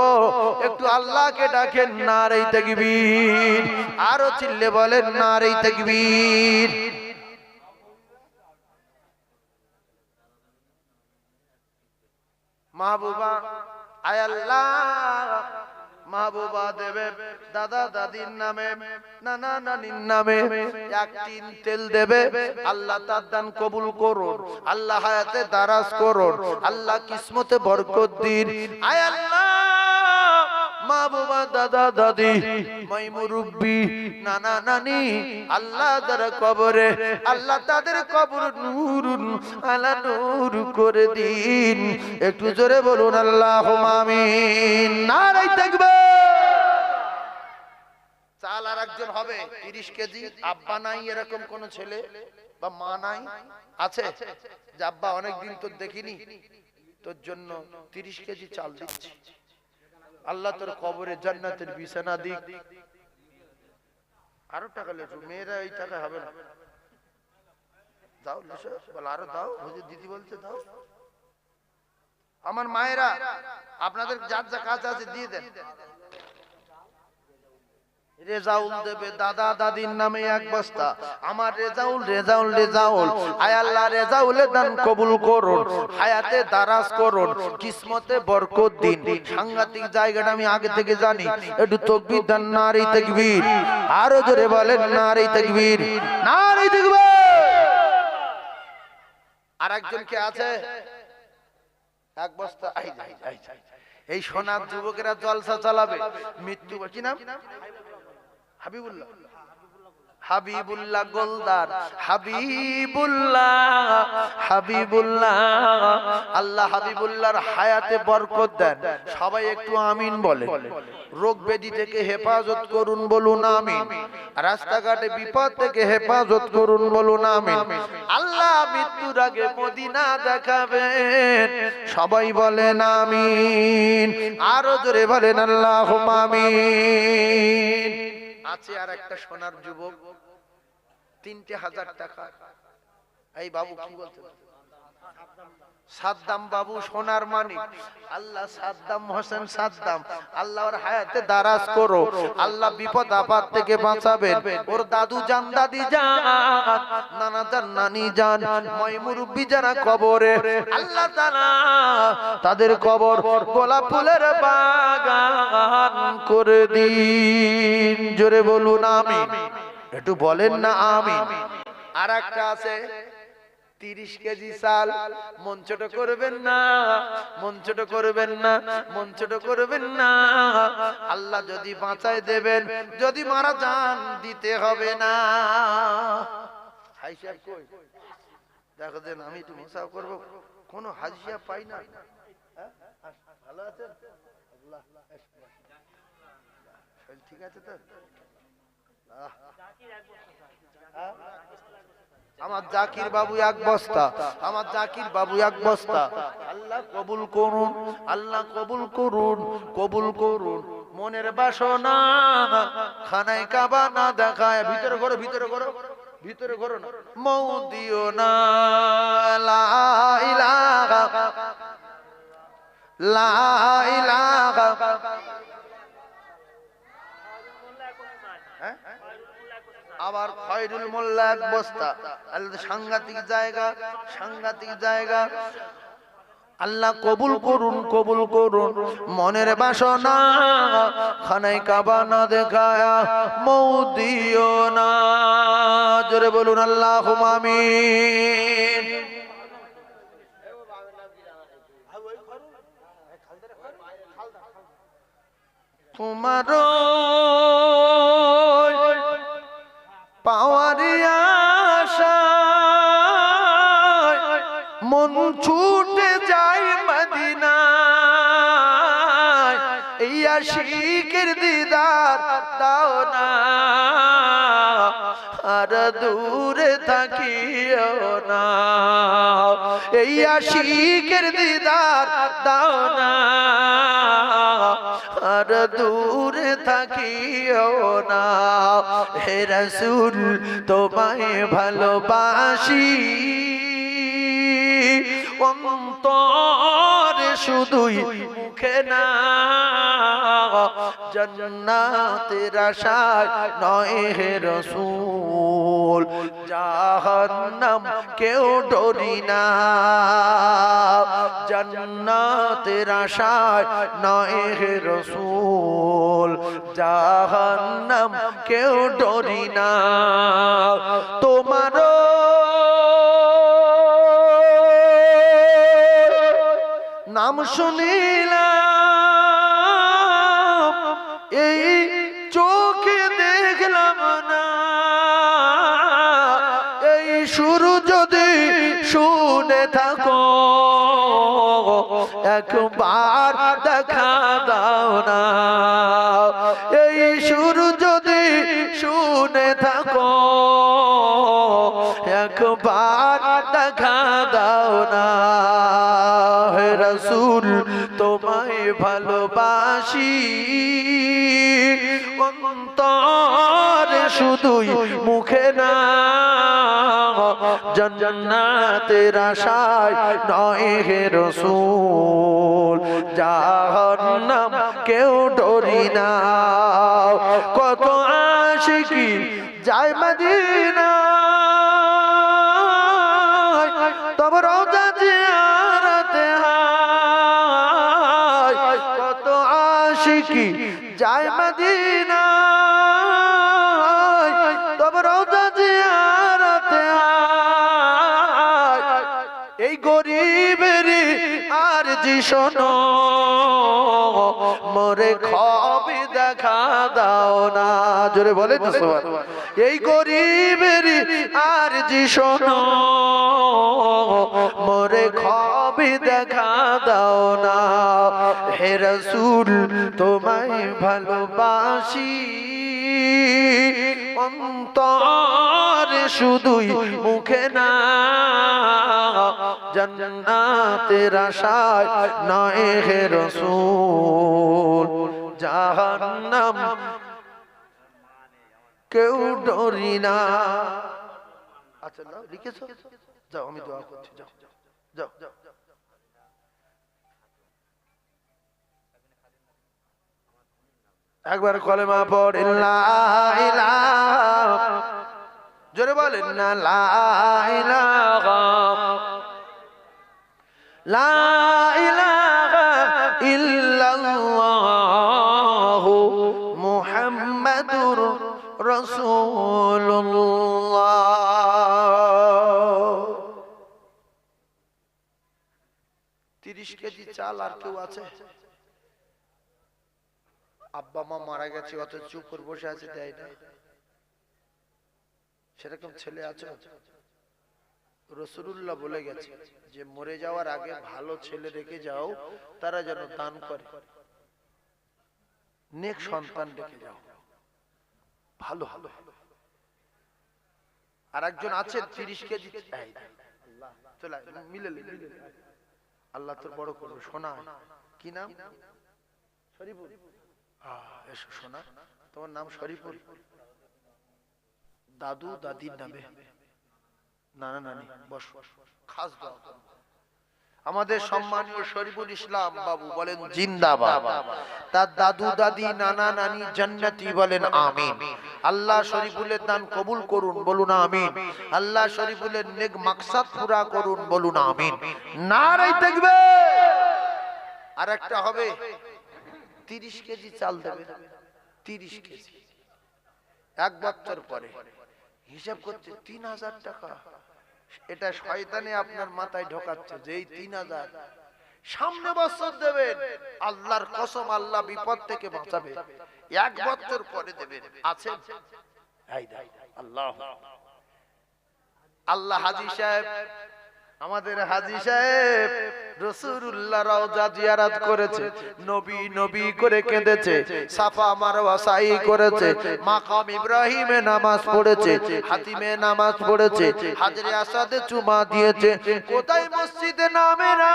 Speaker 1: একটু আল্লাহকে ডাকেন নারে তাকবীর, আরো চিল্লে বলেন নারে তাকবীর। মাহবুবা, আয় আল্লাহ, মাহবুবা দেবে দাদা দাদির নামে, নানা নানির নামে 1 টিন তেল দেবে। আল্লাহ তার দান কবুল করুন, আল্লাহ হায়াতে দারাজ করুন, আল্লাহ কিসমতে বরকত দিন। আয় আল্লাহ, মাহবুবা দাদা দাদি, মাই মুরব্বি, নানা নানি, আল্লাহ যারা কবরে, আল্লাহ তাদের কবর নূরুন আলা নূর করে দিন। একটু জোরে বলুন আল্লাহুম্মা আমিন। নারে তাকবীর। চাল আর একজন হবে 30 কেজি। আব্বা নাই এরকম কোন ছেলে বা মা নাই? আছে যে আব্বা অনেকদিন তো দেখিনি, তোর জন্য 30 কেজি চাল দিচ্ছি। আল্লাহ তোর কবরে জান্নাতের বিছানা দিক। আরো টাকা লেছো, মেয়েরা এই টাকা হবে না। দাও লেছো, বল আরো দাও, হুজুর দিদি বলছে দাও। আমার মায়েরা, আপনাদের যার যা কাজ আছে দিয়ে দেন। রেজাউল দেবে দাদা দাদির নামে 1 বস্তা। আমার রেজাউল, রেজাউল, রেজাউল, আয় আল্লাহ রেজাউলের দান কবুল করুন, হায়াতে দারাজ করুন, কিসমতে বরকত দিন। সাংঘাতিক জায়গাটা আমি আগে থেকে জানি। একটু তাকবীর দেন, নারে তাকবীর, আরো জোরে বলেন নারে তাকবীর, নারে তাকবীর। আর একজন কে আছে 1 বস্তা? এই সোনার যুবকেরা জলসা চালাবে। মৃত্যু কি নাম? হাবিবুল্লাহ, হাবিবুল্লাহ গোলদার, হাবিবুল্লাহ, হাবিবুল্লাহ। আল্লাহ হাবিবুল্লাহর হায়াতে বরকত দেন। সবাই একটু আমিন বলেন। রোগ ব্যাধি থেকে হেফাজত করুন, বলুন আমিন। রাস্তাঘাটে বিপদ থেকে হেফাজত করুন, বলুন আমিন। আল্লাহ মৃত্যুর আগে মদিনা দেখাবেন, সবাই বলেন আমিন। আরো জোরে বলেন আল্লাহুম্মা আমিন। আছে আর একটা সোনার যুবক, 3000 টাকা। এই বাবু কি বলতে? সাদ্দাম বাবু, সোনার মানিক। আল্লাহ সাদ্দাম হোসেন সাদ্দাম, আল্লাহ ওর হায়াতে দারাজ করো, আল্লাহ বিপদ আপদ থেকে বাঁচাবেন। ওর দাদু জান, দাদি জান, নানা জান, নানি জান, মই মুরব্বি যারা কবরে, আল্লাহ তাআলা তাদের কবর গোলাপ ফুলের বাগান করে দিন। জোরে বলুন আমিন। একটু বলেন না আমিন। আর একটা আছে 30 কেজি চাল। মন ছোট করবেন না, মন ছোট করবেন না, মন ছোট করবেন না। আল্লাহ যদি বাঁচায় দেবেন, যদি মারা যান দিতে হবে না। হাই সাহেব কই? দেখো দেন, আমি একটু মুসাফা করবো, কোনো হাজি সাহেব পাই না। ভালো আছেন? ঠিক আছে তো? আমার জাকির বাবু এক বস্তা, আমার জাকির বাবু এক বস্তা। আল্লাহ কবুল করুন, আল্লাহ কবুল করুন, কবুল করুন। মনের বাসনা খানায় কাবা না দেখায়। ভিতরে করো, ভিতরে করো, ভিতরে করো না। মৌ দিও না, লা ইলাহা, লা ইলাহা। আবার খয়রুল মোল্লা এক বস্তা। আল্লাহ সাংঘাতিক জায়গা, সাংঘাতিক জায়গা। আল্লাহ কবুল করুন, কবুল করুন। মনের বাসনা খানায় কাবা না দেখায়া মৌ দিও না। জোরে বলুন আল্লাহুম্মা আমিন। তোমার পাওয়ারি আশায় মন ছুটে যায় মদিনায়। এই আশিকের দিদার দাও না, আর দূরে থাকিও না। এই আশিকের দিদার দাও না, আর দূরে থাকিও না। হে রাসূল তোমায় ভালোবাসি, অন্তরে শুধুই মুখে না। জান্নাতের আশায় নয় হে রাসূল, জাহান্নাম কেউ ডরি না। জান্নাতের আশায় নয় হে রাসূল, জাহান্নাম কেউ ডরি না। তোমার নাম শুনিলাম, এই চোখে দেখলাম না। এই সুর যদি শুনে থাকো, একবার দেখা দাও না। এই সুর যদি শুনে থাকো, একবার দেখা দাও না। হে রাসূল তোমায় ভালোবাসি, অন্তরে শুধুই মুখে না। জান্নাতের আশায় নয় হে রাসূল, জাহান্নাম কেউ ডরি না। কত আশিকি যায় মদিনা, তব রওজা জিয়ারতে হয়। কত আশিকি যায় মদিনা, তব রওজা জিয়ারতে হয়। এই গরিবের আরজি শোনো, মোরে খবি দেখা দাও না। জোরে বলে তো সবার। এই গরিবের আরজি শোনো, মোরে খবি দেখা দাও না। হে রাসূল তোমায় ভালোবাসি, অন্তরে শুধুই মুখে না। জান্নাতের আশায় নয় হে রাসূল, জাহান্নাম কেউ ডরি না। আচ্ছা নাও লিখেছো? যাও আমি দোয়া করছি, যাও যাও যাও। একবার কলেমা পড়ে লা ইলাহা, জোরে বলেন না লা ইলাহা, লা ইলাহা ইল্লাল্লাহু মুহাম্মাদুর রাসূলুল্লাহ। 30 কেজি চাল আর কেউ আছে? আব্বা মা মারা গেছে, অত চুপ করে বসে আছে, দেয় না। সেরকম ছেলে আছে? রাসূলুল্লাহ বলে গেছে যে মরে যাওয়ার আগে ভালো ছেলে রেখে যাও, তারা যেন দান করে, নেক সন্তান রেখে যাও, ভালো হবে। আর একজন আছে 30 কেজি, চলে মিলে আল্লাহ তোর বড় করবে। শোনা কি নাম? শরীফুল। এসো শোনা, তোমার নাম শরীফুল। দাদু দাদির নামে, নানা নানি বস, খাস দোয়া করো। আমাদের সম্মানীয় শরীফুল ইসলাম বাবু বলেন জিন্দাবাদ। তার দাদু দাদি নানা নানি জান্নাতি বলেন আমিন। আল্লাহ শরীফুলের দান কবুল করুন, বলুন আমিন। আল্লাহ শরীফুলের নেক মাকসাদ পুরা করুন, বলুন আমিন। নারে তাকবীর। আর একটা হবে 30 কেজি চাল দেবে, 30 কেজি, এক বছর পরে হিসাব করছে 3000 টাকা। এটা শয়তানে আপনার মাথায় ঢোকাচ্ছে যে এই 3000 সামনে বছর দেবেন, আল্লাহর কসম আল্লাহ বিপদ থেকে বাঁচাবে, এক বছর পরে দেবেন। আছে আল্লাহ আল্লাহ। হাজী সাহেব, আমাদের হাজী সাহেব রাসূলুল্লাহ রওজা জিয়ারত করেছে, নবী নবী করে কেঁদেছে, সাফা মারওয়া সাই করেছে, মাকাম ইব্রাহিমে নামাজ পড়েছে, হাতিমে নামাজ পড়েছে, হাজরে আসাদে চুমা দিয়েছে। কোথায় মসজিদে নামেরা,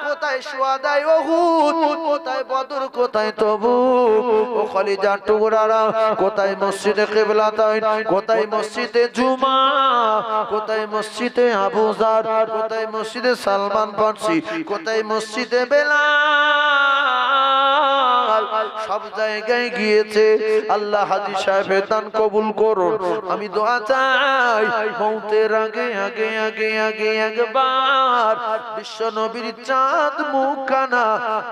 Speaker 1: কোথায় শুহাদায়ে উহুদ, কোথায় বদর, কোথায় তবুক, ও খলিজার টুকরারা, কোথায় মসজিদে কিবলাতাইন, কোথায় মসজিদে জুমা, কোথায় মসজিদে আবু যার, কোথায় মসজিদে সালমান ফারসি, কোথায় মসজিদে বেলাল, সব জায়গায় গিয়েছে। আল্লাহ হাজী সাহেবের দান কবুল করুন। আমি দোয়া চাই মওতের আগে আগে আগে আগে একবার বিশ্ব নবীর চাঁদ মুখখানা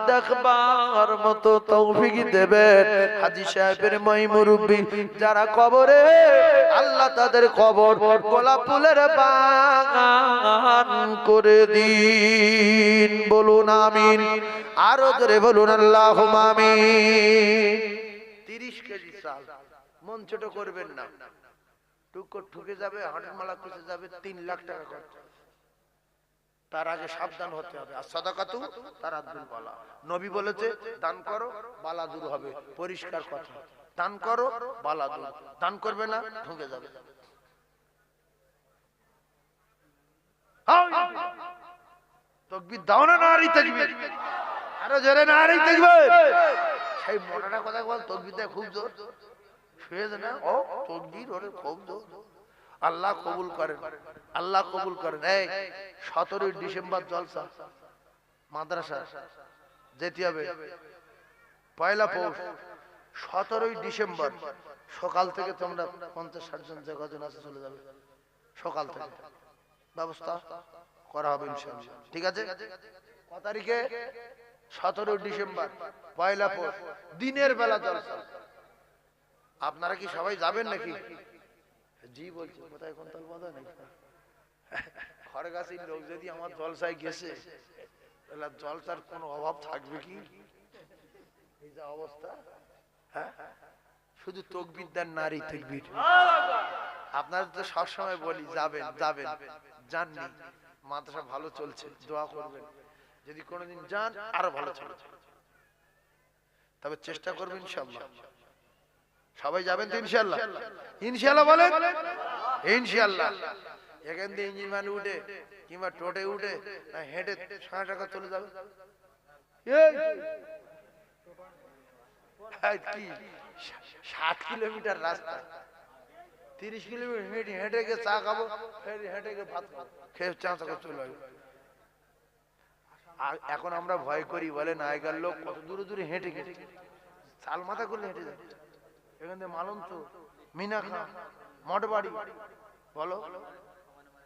Speaker 1: দেখবার মতো তৌফিক দেবেন। হাজী সাহেবের মাই মুরব্বি যারা কবরে, আল্লাহ তাদের কবর গোলাপ ফুলের বাগান করে দিন, বলুন আমিন। আরো জোরে বলুন আল্লাহুম্মা আমিন। 30 কেজি চাল, মন ছোট করবেন না, টুকো ঠুকে যাবে, হাটমালা খুঁজে যাবে, 3 লাখ টাকা খরচ। তার আগে সাবধান হতে হবে। আর সাদাকাতু তারাদ্দুল বালা, নবী বলেছে দান করো বালা দূর হবে, পরিষ্কার কথা। দান করো বালা দূর, দান করবে না ঠুকে যাবে। তাকবীর দাও না, নারী তাকবীর, আরো জোরে নারী তাকবীর। সেই মোটাটা কথা বল, তাকবীর দেয় খুব জোর, শুয়েছে না ও তাকবীর, ওরে খুব জোর। আল্লাহ কবুল করেন, আল্লাহ কবুল করেন। এই 17 ডিসেম্বর জলসা মাদ্রাসা যেতে হবে, পয়লা পৌষ, 17 ডিসেম্বর সকাল থেকে তোমরা 50-60 জন যে কজন আছে চলে যাবে, সকাল থেকে ব্যবস্থা করা হবে ইনশাআল্লাহ। ঠিক আছে? কত তারিখে? 17 ডিসেম্বর পয়লা পৌষ, দিনের বেলা জলসা। আপনারা কি সবাই যাবেন নাকি? জি বলছে, কোথায় কোন তাল বাঁধা নাকি? খড়গাছির লোক যদি আমার জলসায় গেছে, তাহলে জলসার কোনো অভাব থাকবে কি? এই যে অবস্থা, হ্যাঁ, শুধু তাকবীর দেন, নারী তাকবীর। আপনারা তো সবসময় বলি যাবেন যাবেন, জাননি, মাদ্রাসা ভালো চলছে, দোয়া করবেন, যদি কোনোদিন যান আরো ভালো চলছে, তবে চেষ্টা করবেন ইনশাআল্লাহ। সবাই যাবেন তো ইনশাআল্লাহ? ইনশাআল্লাহ বলেন ইনশাআল্লাহ। এখান থেকে ইঞ্জিন মান উঠে কিংবা টোটে উঠে হেঁটে 6 টাকা চলে যাবে। কি 60 কিলোমিটার রাস্তা, 30 কিলোমিটার হেঁটে হেঁটে গিয়ে চা খাবো, হেঁটে গিয়ে ভাত খাবো, খেয়ে চা টাকা চলে যাবে। এখন আমরা ভয় করি, বলেন আগেকার লোক কত দূরে দূরে হেঁটে গেছে, চাল মাথা করলে হেঁটে যায়। এখান থেকে মালঞ্চ, মিনাখা, মঠবাড়ি বলো,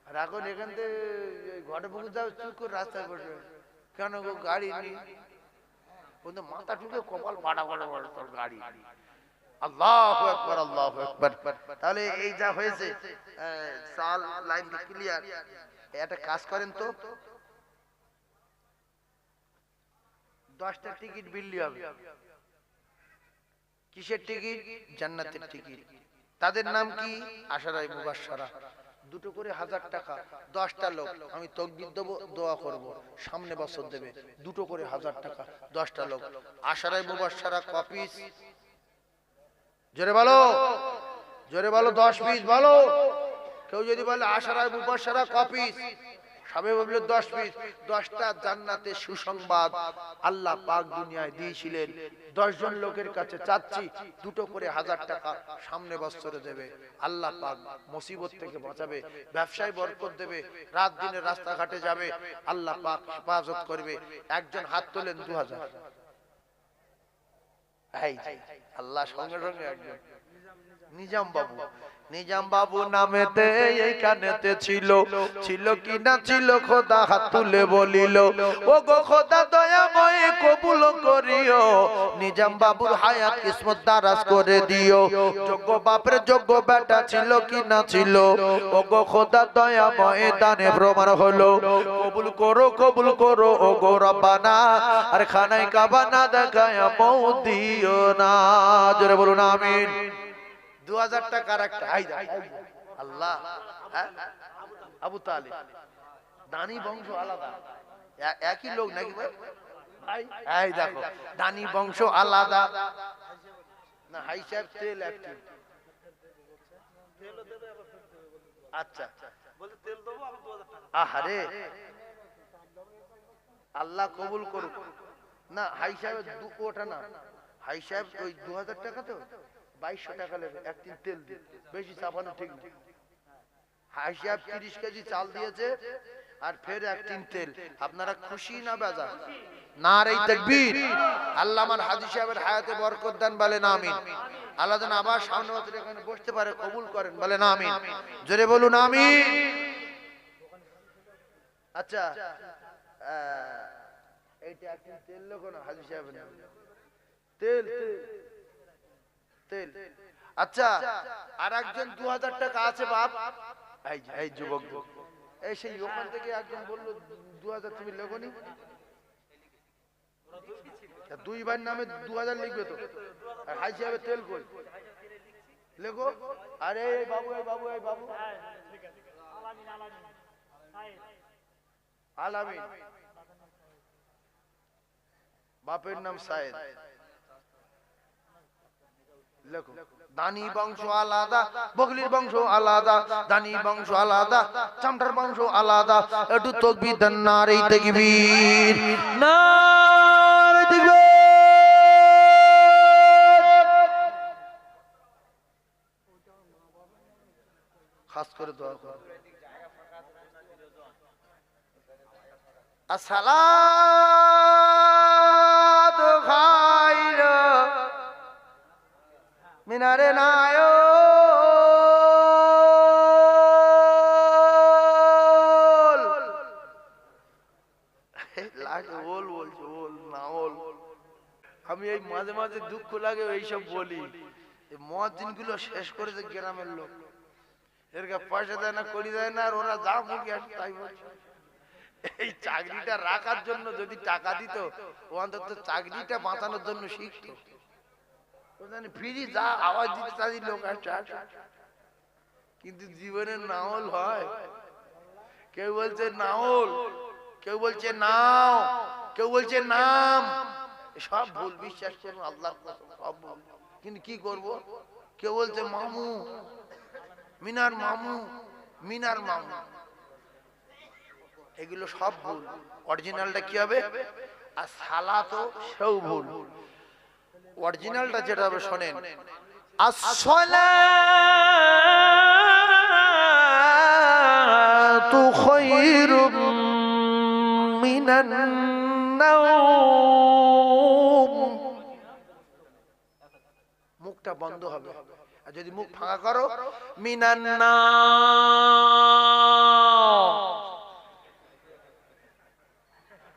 Speaker 1: আর এখন এখান থেকে ঘটে পুকুর যাবে, চুপ করে রাস্তায় বসে, কেন গো গাড়ি নেই, মাথা ঠুকে কপাল ফাটা ফাটা তোর গাড়ি। আল্লাহু আকবার, আল্লাহু আকবার। তাহলে এই যা হয়েছে, চাল লাইন ক্লিয়ার। একটা কাজ করেন তো, 10টা টিকিট বিল্লি হবে। কিসের টিকিট? জান্নাতের টিকিট। তাদের নাম কি? আশারায়ে মুবাশশারা। দুটো করে 1000 টাকা। 10টা লোক, আমি তাকবীর দেব, দোয়া করব, সামনে বছর দেবে। দুটো করে 1000 টাকা, 10টা লোক। আশারায়ে মুবাশশারা কপিস, জোরে বলো, জোরে বলো, 10 পিস বলো। কেউ যদি বলে আশারায়ে মুবাশশারা কপিস, সবে বলবে 10 পিস। 10টা জান্নাতের সুসংবাদ আল্লাহ পাক দুনিয়ায় দিয়েছিলেন। 10 জন লোকের কাছে চাচ্ছি দুটো করে 1000 টাকা, সামনে বছরে দেবে। আল্লাহ পাক মুসিবত থেকে বাঁচাবে, ব্যবসায় বরকত দেবে, রাত দিনে রাস্তাঘাটে যাবে, আল্লাহ পাক হেফাজত করবে। একজন হাত তোলেন 2000। এই আল্লাহ সঙ্গে সঙ্গে একজন নিজাম বাবু, নিজাম বাবু নামেতে এইখানেতে ছিল, ছিল কি না ছিল খোদা হাত তুলে বলিল, ও গো খোদা দয়াময় কবুল করিও, নিজাম বাবুর হায়াত কিসমত দারাজ করে দিও। যোগ্য বাপের যোগ্য বেটা ছিল কি না ছিল, ও গো খোদা দয়াময় দানে প্রমাণ হলো। কবুল করো, কবুল করো ও গো রব্বানা, আর খানায় কাবা না দেখায়া মৌত দিও না। জোরে বলুন আমিন। 2000 টাকার একটা আল্লাহ। আবু তালিব দানি বংশ আলাদা, একই লোক নাকি ভাই? এই দেখো, দানি বংশ আলাদা না। হাই সাহেব তেল একটি, আচ্ছা আহারে আল্লাহ কবুল করুক। না হাই সাহেব ওটা না, হাই সাহেব ওই 2000 টাকা তো 2200 টাকা নেবে, একদিন তেল দিয়ে, বেশি চাপানো ঠিক না। হাই সাহেব 30 কেজি চাল দিয়েছে আর ফের একদিন তেল। আপনারা খুশি না বেজা? নারে তাকবীর। আল্লাহ আমার হাজী সাহেবের হায়াতে বরকত দেন, বলেন আমিন। আল্লাহ যেন আবার সামনে বছর এখানে বসতে পারে, কবুল করেন, বলেন আমিন। জোরে বলুন আমিন। আচ্ছা এইটা একদিন তেল লোক না হাজী সাহেবের নাম, তেল তেল। আচ্ছা আর একজন 2000 টাকা আছে বাপ, এই যুবক, এই সেই ওখান থেকে একজন বললো 2000 তুমি লেখনি, দুই ভাইয়ের নামে 2000 লিখবে তো, আর হাই সাহেবের তেল কই লেখো। আরে বাবু, এই বাবু, এই বাবু আলামিন, বাপের নাম সায়েদ, লেখো। দানি বংশ আলাদা, বগলির বংশ আলাদা, দানি বংশ আলাদা, চামটার বংশ আলাদা। একটু তাকবীর দেন, নারে তাকবীর, নারে তাকবীর। খাস করে দোয়া করো। আসসালাতু খায়রু মিনারে নায়ো, আমি এই মাঝে মাঝে দুঃখ লাগে এইসব বলি। মুয়াজ্জিন গুলো শেষ করেছে গ্রামের লোক, এর পয়সা দেয় না, করি দেয় না, আর ওরা যা মুখে আসে তাই বলছে। এই চাকরিটা রাখার জন্য যদি টাকা দিত, ও অন্তত চাকরিটা বাঁচানোর জন্য শিখতো। ফ্রি যা আওয়াজ দিতে তাদের লোক আসছে, কিন্তু জীবনের নাওল হয়। কেউ বলছে নাওল, কেউ বলছে নাও, কেউ বলছে নাম, সব ভুল। বিশ্বাস করুন আল্লাহ, সব ভুল। কিন্তু কি করব? কেউ বলছে মামু, মিনার মামু, মিনার মামু, এগুলো সব ভুল। অরিজিনালটা কি হবে? আর সালা তো সেও ভুল। অরিজিনালটা যেটা হবে শোনেন, আসসালাতু খায়রুম মিনান নাওম। মুখটা বন্ধ হবে, আর যদি মুখ ফাঁকা করো, মিনান নাওম।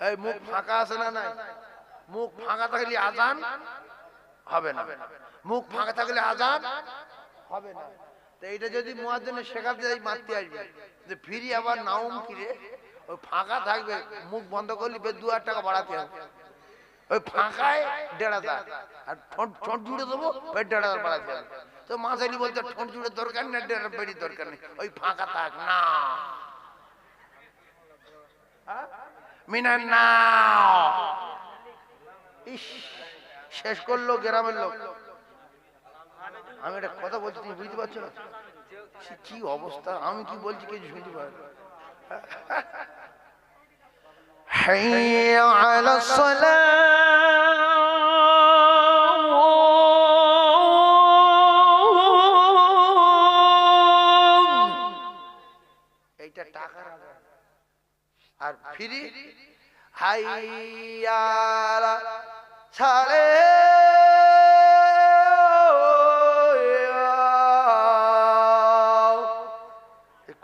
Speaker 1: এই মুখ ফাঁকা আছে না নাই? মুখ ফাঁকা থাকলে আজান হবে না, মুখ ফাঁকা থাকলে আজান হবে না। তো এইটা যদি মুয়াজ্জিনে শেখাতে যাই, মারতে আসবে যে ফিরি আবার নাওম কিরে, ওই ফাঁকা থাকবে, মুখ বন্ধ করলে 2000 টাকা বাড়াতে হবে। ওই ফাঁকায় 1,500 আর ঠোঁট জুড়ে দেবো ওই 1,500 বাড়াতে হবে। তো মাঝারি বলতে ঠোঁট জুড়ে দরকার নেই, 1,500 বেড়ি দরকার নেই, ওই ফাঁকা থাক না মিনার না। ইস, শেষ করলো গ্রামের লোক। আমি একটা কথা বলছি, তুমি বুঝতে পারছো না কি অবস্থা, আমি কি বলছি কিছু শুনতে পারো। হাইয়া আলাস সালাহ, এইটা টাকার আর ফ্রি। হাইয়া আলাস সালাহ,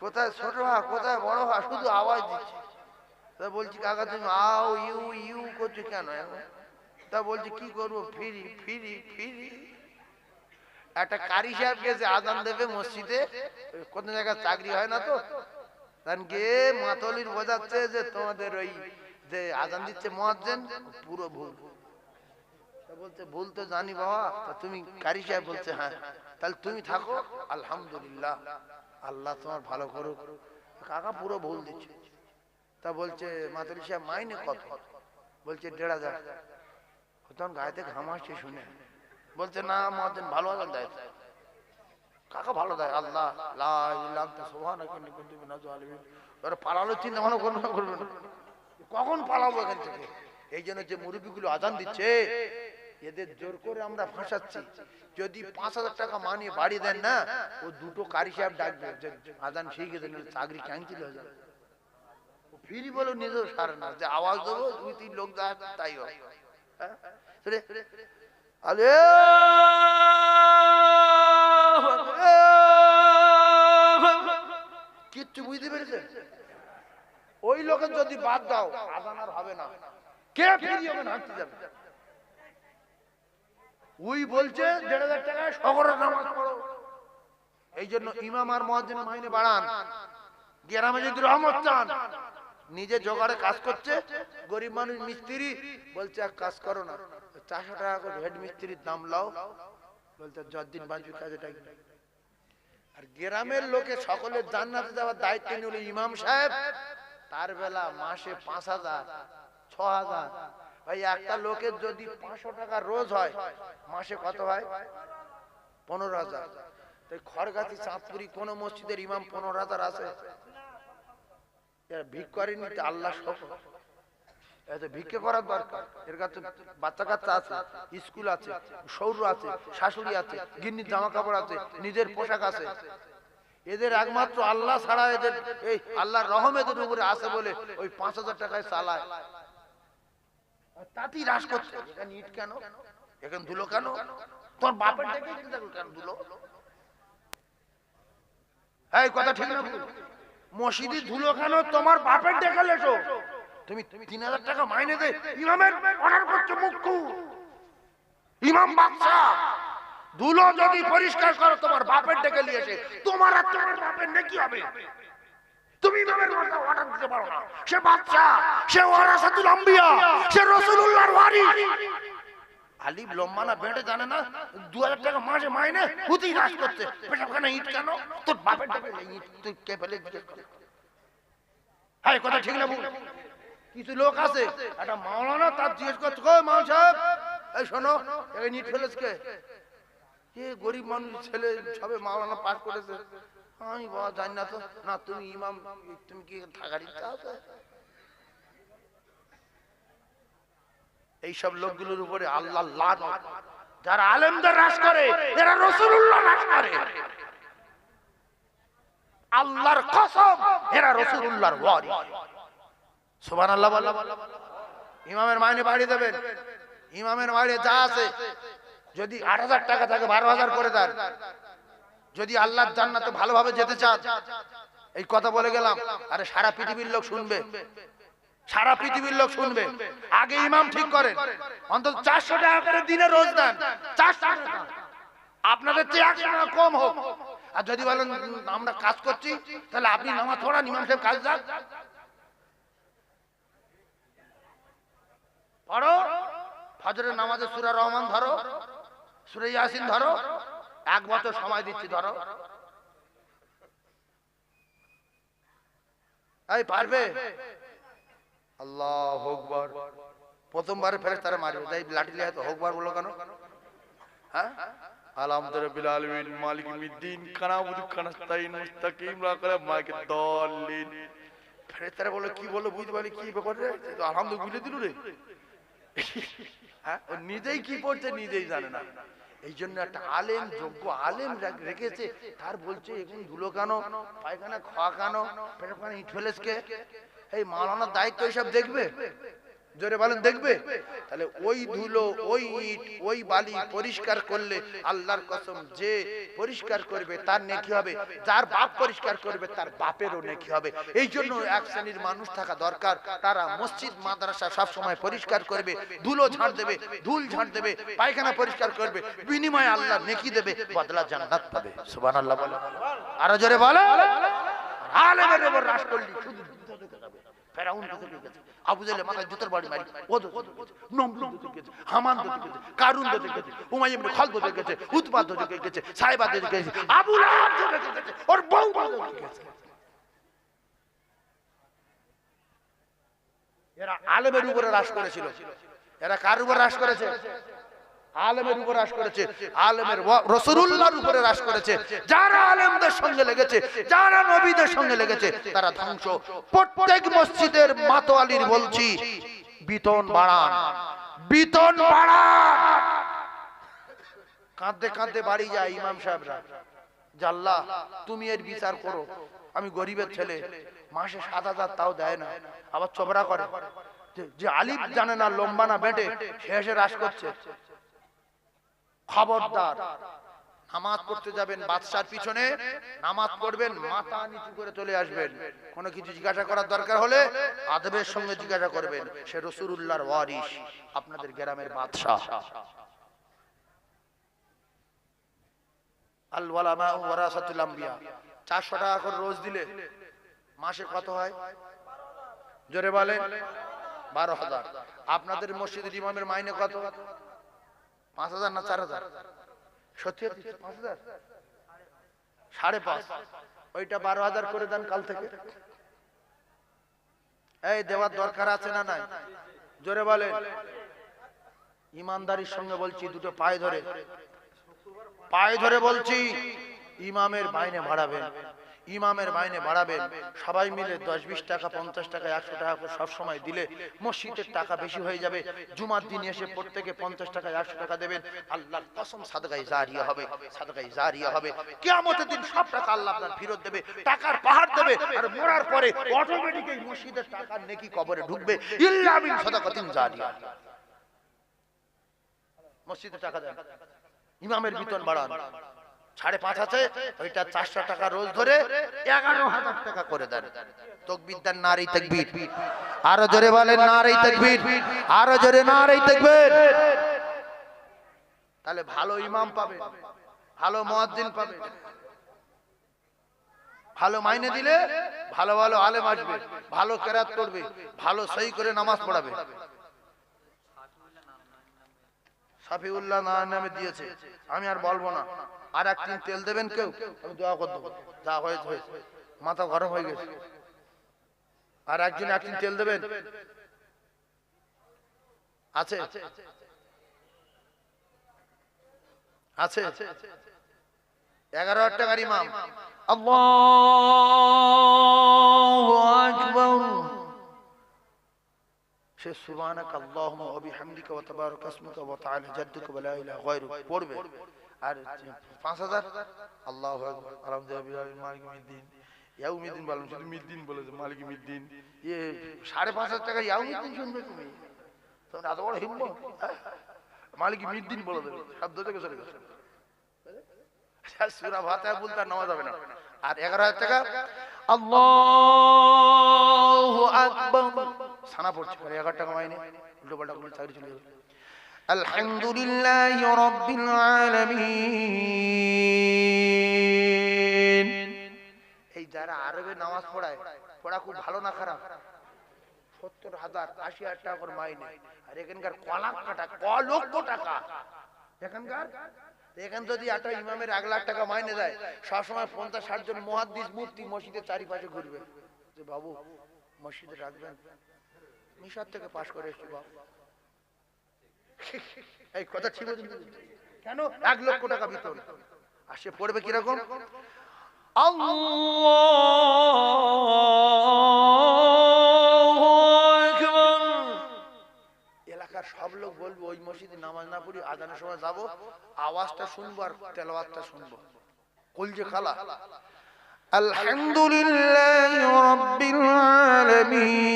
Speaker 1: কোথায় ছোট হা কোথায় বড় হা, শুধু আওয়াজ দিচ্ছে। তা বলছি কাকা তুমি আও ইউ ইউ করছো কেন এখন? তা বলছি কি করবো, ফ্রি ফ্রি ফ্রি। একটা কারি সাহেব গেছে আজান দেবে মসজিদে, কোন জায়গায় চাকরি হয় না তো, তার গিয়ে মাতলির বোঝাচ্ছে যে তোমাদের ওই যে আজান দিচ্ছে মুয়াজ্জিন পুরো ভুল। বলছে ভুল তো জানি বাবা, তা তুমি কারি সাহেব? বলছে হ্যাঁ। তাহলে তুমি থাকো, আলহামদুলিল্লাহ, আল্লাহ তোমার ভালো করুক। কাকা পুরো ভুল দিচ্ছে। তা বলছে মাতলি সাহেব মাইনে কত? বলছে 1,500। তখন গায়েতে ঘাম আসছে শুনে। বলছে না মুয়াজ্জিন ভালো আজান দেয়। কাকা ভালো দেয়, আল্লাহ লা ইলাহা ইল্লা সুবহানাকা ইন্নী কুনতু মিনাজ জালিমিন। ওরা পালালো, চিন্তা ভাবনা করবে না, কখন পালাবো এখান থেকে। এই জন্য যে মুরব্বিগুলো আজান দিচ্ছে এদের জোর করে আমরা ফাঁসাচ্ছি। যদি 5,000 টাকা মানিয়ে বাড়ি দেন না, ও দুটো কারি সাহেব ডাকবে যে আজান শিখে দেন, চাকরি ক্যান্সেল হয়ে যাবে। ফ্রি বলো নিজেও সারে না, যে আওয়াজ দেবো 2-3 লোক যা তাই হয়। কিচ্ছু বুঝতে পেরেছে? ওই লোকের যদি বাদ দাও আজান আর হবে না। কে ফ্রি হবে না, হাঁটতে যাবে। ওই বলছে 1,500 টাকায় শহরের নামাজ পড়ো। এই জন্য ইমাম আর মুয়াজ্জিন মাইনে বাড়ান। গ্রামে যদি রহমত চান, নিজে জোগাড়ে কাজ করছে, গরিব মানুষ মিস্ত্রি বলছে এক কাজ করো না, 400 টাকা করে হেড মিস্ত্রির দাম লাও, বলছে যতদিন বাঁচবি কাজে টাকা। আর গ্রামের লোকে সকলের জান্নাতে যাওয়ার দায়িত্ব নিল ইমাম সাহেব। তার বেলা মাসে 5,000 6,000। ভাই একটা লোকের যদি 500 টাকা রোজ হয়, মাসে কত হয়? 15,000। তাই খড়গাছি চাঁদপুরি কোন মসজিদের ইমাম 15,000 আছে? ভিক করেনি, আল্লাহ শকর। এত ভিক্ষে করার দরকার। এর কাছে বাচ্চা কাচ্চা আছে, স্কুল আছে, সৌর আছে, শাশুড়ি আছে, গিন্নির জামা কাপড় আছে, নিজের পোশাক আছে। এদের একমাত্র আল্লাহ ছাড়া এদের এই আল্লাহর রহম এদের উপরে আছে বলে ওই 5,000 টাকায় চালায়। তাতেই হ্রাস করছে। এখানে ইট কেন, এখানে ধুলো কেন, তোর বাপের ডেকে কেন ধুলো? এই কথা ঠিক না? মসজিদে ধুলো কেন, তোমার বাপের ডেকে লেছো। তুমি 3,000 টাকা মাইনে দে, ইমামের অর্ডার করছো মুখ্য ইমাম বাদশা। ধুলো যদি পরিষ্কার করো তোমার বাপের ডেকে নিয়ে এসে, তোমার আর তোমার বাপের নেকি হবে? তুমি ইমামের মাথা অর্ডার দিতে পারো না। সে বাদশা, সে ওয়ারাসাতুল আম্বিয়া, সে রাসূলুল্লাহর ওয়ারিস। আলিফ লম্বা না বেঁটে জানে না, 2,000 টাকা মাসে মাইনে, হুতি রাজ করছে। পেশাবখানা ইট কেন, তোর বাপের ডেকে ইট তুই কে ফেলে জিজ্ঞেস কর। হ্যাঁ কথা ঠিক না? কিছু লোক আছে, একটা মাওলানা তার জিজ্ঞেস করছে, কই মাওলানা সাহেব এই শোনো এই ইট ফেলেছে কে? গরিব মানুষ ছেলে সবে মাওলানা পাস করেছে। আমি বাবা জানি না তো। না তুমি ইমাম, তুমি কি থাকার ইচ্ছা আছে? এইসব লোকগুলোর উপরে আল্লাহ লানত। যারা আলেমদের হ্রাস করে এরা রাসূলুল্লাহ হ্রাস করে। আল্লাহর কসম এরা রাসূলুল্লাহর ওয়ারিস। সুবহানাল্লাহ বলো। ইমামের মাইনে বাড়িয়ে দেবেন। ইমামের মাইনে যা আছে যদি 8,000 টাকা থাকে 12,000 করে দেন। যদি আল্লাহর জান্নাতে ভালোভাবে যেতে চান, এই কথা বলে গেলাম। আরে সারা পৃথিবীর লোক শুনবে, সারা পৃথিবীর লোক শুনবে। আগে ইমাম ঠিক করেন, অন্তত 400 টাকা করে দিনে রোজ দেন। 400 টাকা আপনাদের চেয়ে 100 টাকা কম হোক। আর যদি বলেন আমরা কাজ করছি, তাহলে আপনি নামাজ পড়ান, ইমাম সাহেব কাজ যান। পড়ো ফজরের নামাজে সূরা রহমান ধরো, সূরা ইয়াসিন ধরো, 1 বছর সময় দিচ্ছি ধরো। এই পারবে? আল্লাহু আকবার। প্রথমবারে ফেরেশতারা মারবে, তাই লাঠি লিয়ে তো আকবার বলো কেন? হ্যাঁ, আলহামদুলিল্লাহ আলামিন মালিক মিদ্দিন কানাবুদু কানাস্তাইন মুস্তাকিম রাকালা মাকে দলিন। ফেরেশতারা বলে কি বলো বুঝতে পারি কি ব্যাপার রে, তো আলহামদুলিল্লাহ বলে দিল রে। হ্যাঁ, ও নিজেই কি পড়ছে নিজেই জানে না। এই জন্য একটা আলেম, যোগ্য আলেম রেখেছে, তার বলছে এখন ধুলো কেন, পায়খানা খাওয়া কেন, পেটখানা ইট ফেলেছে, এই মাওলানার দায়িত্ব এসব দেখবে। জোরে বলেন দেখবে? তাহলে ওই ধুলো, ওই ইট, ওই বালি পরিষ্কার করলে আল্লাহর কসম যে পরিষ্কার করবে তার নেকি হবে, যার বাপ পরিষ্কার করবে তার বাপেরও নেকি হবে। এই জন্য এক শ্রেণীর মানুষ থাকা দরকার, তারা মসজিদ মাদ্রাসা সব সময় পরিষ্কার করবে, ধুলো ঝাড় দেবে, ধুল ঝাড় দেবে, পায়খানা পরিষ্কার করবে, বিনিময়ে আল্লাহ নেকি দেবে, বদলা জান্নাত পাবে। সুবহানাল্লাহ বলো, আরো জোরে বলো। আলেমের উপর রাজ করলি শুধু ফেরাউন দেখে গেছে, আবু জাহেল মাথায় জুতার বাড়ি মারি, ও দেখে নমরুদ দেখে গেছে, হামান দেখে গেছে, কারুন দেখে গেছে, উমাইয়া ইবনে খালদ দেখে গেছে, উতবা দেখে গেছে, সাইবা দেখে গেছে, আবু লাহাব দেখে গেছে, ওর বউ দেখে গেছে। এরা আলেমের উপরে রাজ করেছিল। এরা কার উপর রাজ করেছে? আলেমের উপর রাজ করেছে, আলেমের রাসূলুল্লাহর উপরে রাজ করেছে। যারা আলেমদের সঙ্গে লেগেছে, যারা নবীদের সঙ্গে লেগেছে, তারা ধ্বংস। প্রত্যেক মসজিদের মাতোয়ালির বলছি, বেতন বাড়ান, বেতন বাড়ান। কাঁদতে কাঁদতে বাড়ি যায় ইমাম সাহেবরা, আল্লাহ তুমি এর বিচার করো, আমি গরিবের ছেলে, মাসে 7,000 তাও দেয় না, আবার চবরা করে, যে আলিফ জানে না লম্বা না বেটে শেষে রাজ করছে। খবরদার, নামাজ পড়তে যাবেন বাদশার পিছনে, নামাজ পড়বেন মাথা নিচু করে চলে আসবেন। কোনো কিছু জিজ্ঞাসা করার দরকার হলে আদবের সঙ্গে জিজ্ঞাসা করবেন, সে রাসূলুল্লাহর ওয়ারিস, আপনাদের গ্রামের বাদশা। আল ওয়ালামা ওয়ারাসাতুল আম্বিয়া। 400 টাকা করে রোজ দিলে মাসে কত হয়? জোরে বলেন। 12,000। আপনাদের মসজিদের ইমামের মাইনে কত? 5,000 না 4,000? সত্যি 5,000? 5.5। ওইটা 12,000 করে দেন কাল থেকে। এই দেওয়ার দরকার আছে না নাই? জোরে বলেন। ইমানদারির সঙ্গে বলছি, দুটো পায়ে ধরে, পায়ে ধরে বলছি, ইমামের মাইনে বাড়াবেন, ইমামের মাইনে বাড়াবেন। সবাই মিলে 10-20 টাকা, 50 টাকা, 100 টাকা করে সব সময় দিলে মসজিদের টাকা বেশি হয়ে যাবে। জুমার দিন এসে প্রত্যেকে 50 টাকা, 100 টাকা দেবেন, আল্লাহর কসম সাদকায়ে জারিয়া হবে, সাদকায়ে জারিয়া হবে। কিয়ামতের দিন সব টাকা আল্লাহ আপনার ফেরত দেবে, টাকার পাহাড় দেবে। আর মরার পরে অটোমেটিক এই মসজিদের টাকার নেকি কবরে ঢুকবে, ইল্লা মিন সাদাকাতিন জারিয়া। মসজিদে টাকা দেন, ইমামের বেতন বাড়ান। 5.5 আছে, ওইটা 400 টাকা রোজ ধরে 11,000 টাকা করে দেন। তাকবীর দেন, নারে তাকবীর। আরো জোরে বলেন নারে তাকবীর, আরো জোরে নারে তাকবীর। তাহলে ভালো ইমাম পাবে, ভালো মুয়াজ্জিন পাবে, ভালো মাইনে দিলে ভালো ভালো আলেম আসবে, ভালো কেরাত করবে, ভালো সহি করে নামাজ পড়াবে। সাফিউল্লাহ নামে দিয়েছে, আমি আর বলবো না। আর একদিন তেল দেবেন কেউ, আমি দোয়া করে দেবো, যা হয়েছে মাথা গরম হয়ে গেছে। আর একদিন তেল দেবেন আছে? আছে 11,000 টাকার ইমাম। আল্লাহু আকবার। সে সুবহানাকা আল্লাহুম্মা ওয়া বিহামদিকা ওয়া তাবারাকা ইসমুকা ওয়া তাআলা জাদ্দুকা ওয়া লা ইলাহা গায়রুক পড়বে। আর 5,000 আল্লাহু আকবার, আলহামদুলিল্লাহ মালিক মিদ্দিন, ইয়াউমিদ্দিন বলেন, শুধু মিদ্দিন বলেছে, মালিক মিদ্দিন। 5,500 টাকা ইয়াউমিদ্দিন শুনবে তুমি? তোমরা এত বড় হিম্মত, মালিক মিদ্দিন বলে দেবে, শব্দ থেকে চলে গেছে। সূরা ফাতিহা বলতে নামাজ হবে না। আর 11,000 টাকা আল্লাহু আকবার সানা পড়ছে, 11 টাকা মাইনে, উল্টো পাল্টা করে চাকরি চলে যাবে। আলহামদুলিল্লাহি রাব্বিল আলামিন। এই যারা আরবে নামাজ পড়ায়, পড়া খুব ভালো না খারাপ? 70,000 80,000 টাকা করে মাইনে, আর এখানকার কলাক কাটা লক্ষ টাকা এখানকার। এখান যদি একটা ইমামের 1 লাখ টাকা মাইনে দেয়, সবসময় 50-60 জন মুহাদ্দিস মুফতি মসজিদের চারিপাশে ঘুরবে যে বাবু মসজিদে রাখবেন, মিশর থেকে পাশ করে এসেছি বাবু। এই কথা ঠিক বলছেন কেন? 1 লক্ষ টাকা বেতন, আর সে পড়বে কিরকম? এলাকার সব লোক বলবো ওই মসজিদে নামাজ না পড়ি, আজানের সময় যাবো, আওয়াজটা শুনবো আর তেলাওয়াতটা শুনবো, কলজে খালা। আলহামদুলিল্লাহি রাব্বিল আলামিন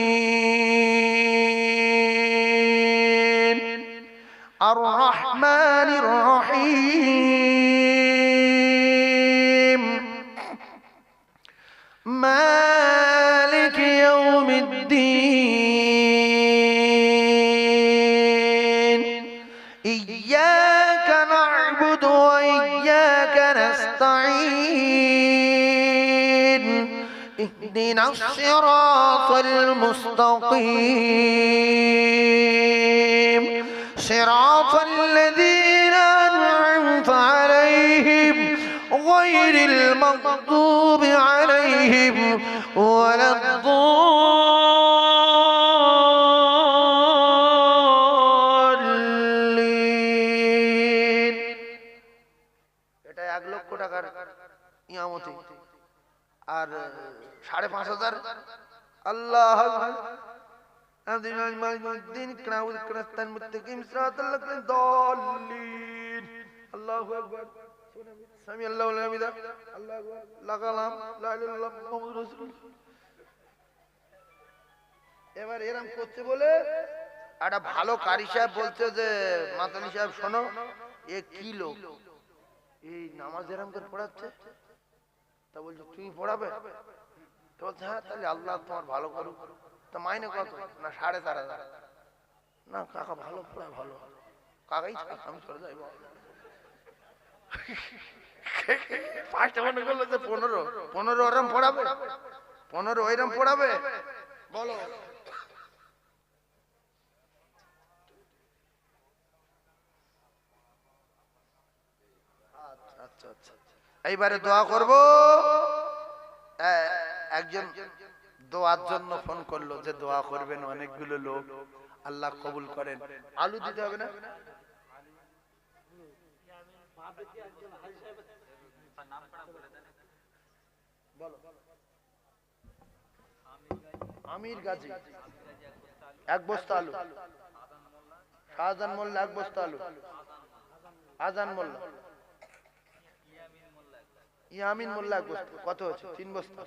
Speaker 1: আর রহমানির রহিম মালিক ইয়াউমিদ্দিন ইয়্যাকা না'বুদু ওয়া ইয়্যাকা নাস্তাঈন ইহদিনাস সিরাতাল মুস্তাকিম সিরাতাল লাযীনা আন'আমতা আলাইহিম গায়রিল মাগদুবি আলাইহিম ওয়ালাদ-দাল্লিন। এটা 1 লক্ষ টাকার ইয়ামতি, আর 5,500 আল্লাহ আল্লাহু আকবার সামি আল্লাহু আলহামিদা আল্লাহু আকবার লাগালাম লা ইলাহা ইল্লাল্লাহ মুহাম্মাদুর রাসূলুল্লাহ। এবার এরকম করতে বলে একটা ভালো কারি সাহেব বলছে যে মাতালি সাহেব শোনো, এ কি লোক এই নামাজ এরকম করে পড়াচ্ছে, তা বলছে তুমি পড়াবে? তো বলছে হ্যাঁ, তাহলে আল্লাহ তোমার ভালো করুক। তা মাইনে কত? না 4,500। না কাকা ভালো পড়া, ভালো কাকাই আমি চলে যাই। 5টা মনে করলো যে 15 ওরম পড়াবে, 15 ওইরম পড়াবে, বলো। আচ্ছা আচ্ছা, এইবারে দোয়া করব। একজন দোয়ার জন্য ফোন করলো যে দোয়া করবেন, অনেকগুলো লোক, আল্লাহ কবুল করেন। আলু দিতে হবে না? আমির গাজী 1 বস্তা আলু, শাহজাহান মোল্লা 1 বস্তা আলু, আজান মোল্লা, ইয়ামিন মোল্লা 1 বস্তা। কত হচ্ছে? 3 বস্তা।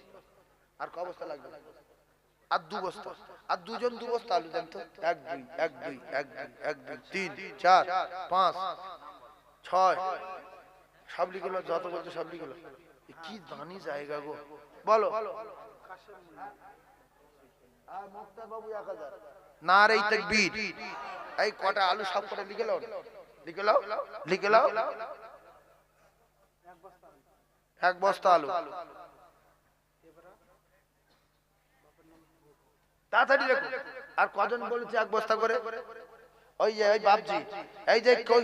Speaker 1: আর ক বস্তা লাগবে? আর 2 বস্তা। আর দুজন 2 বস্তা আলু দেন তো। 1 2 1 2 1 2 1 2 3 4 5 6 সব লিখলো, যত বলছে সব লিখলো। কি দানি জায়গা গো, বলো। আর মুক্তার বাবু 1000। নারে তাকবীর। এই কটা আলু সব করে লিখে লাও, লিখে লাও, লিখে লাও। 1 বস্তা আলু। তাড়াতাড়ি লেখো। আর কজন বলেছে 1 বস্তা করে? ওই যে ওই বাপজি, এই যে কই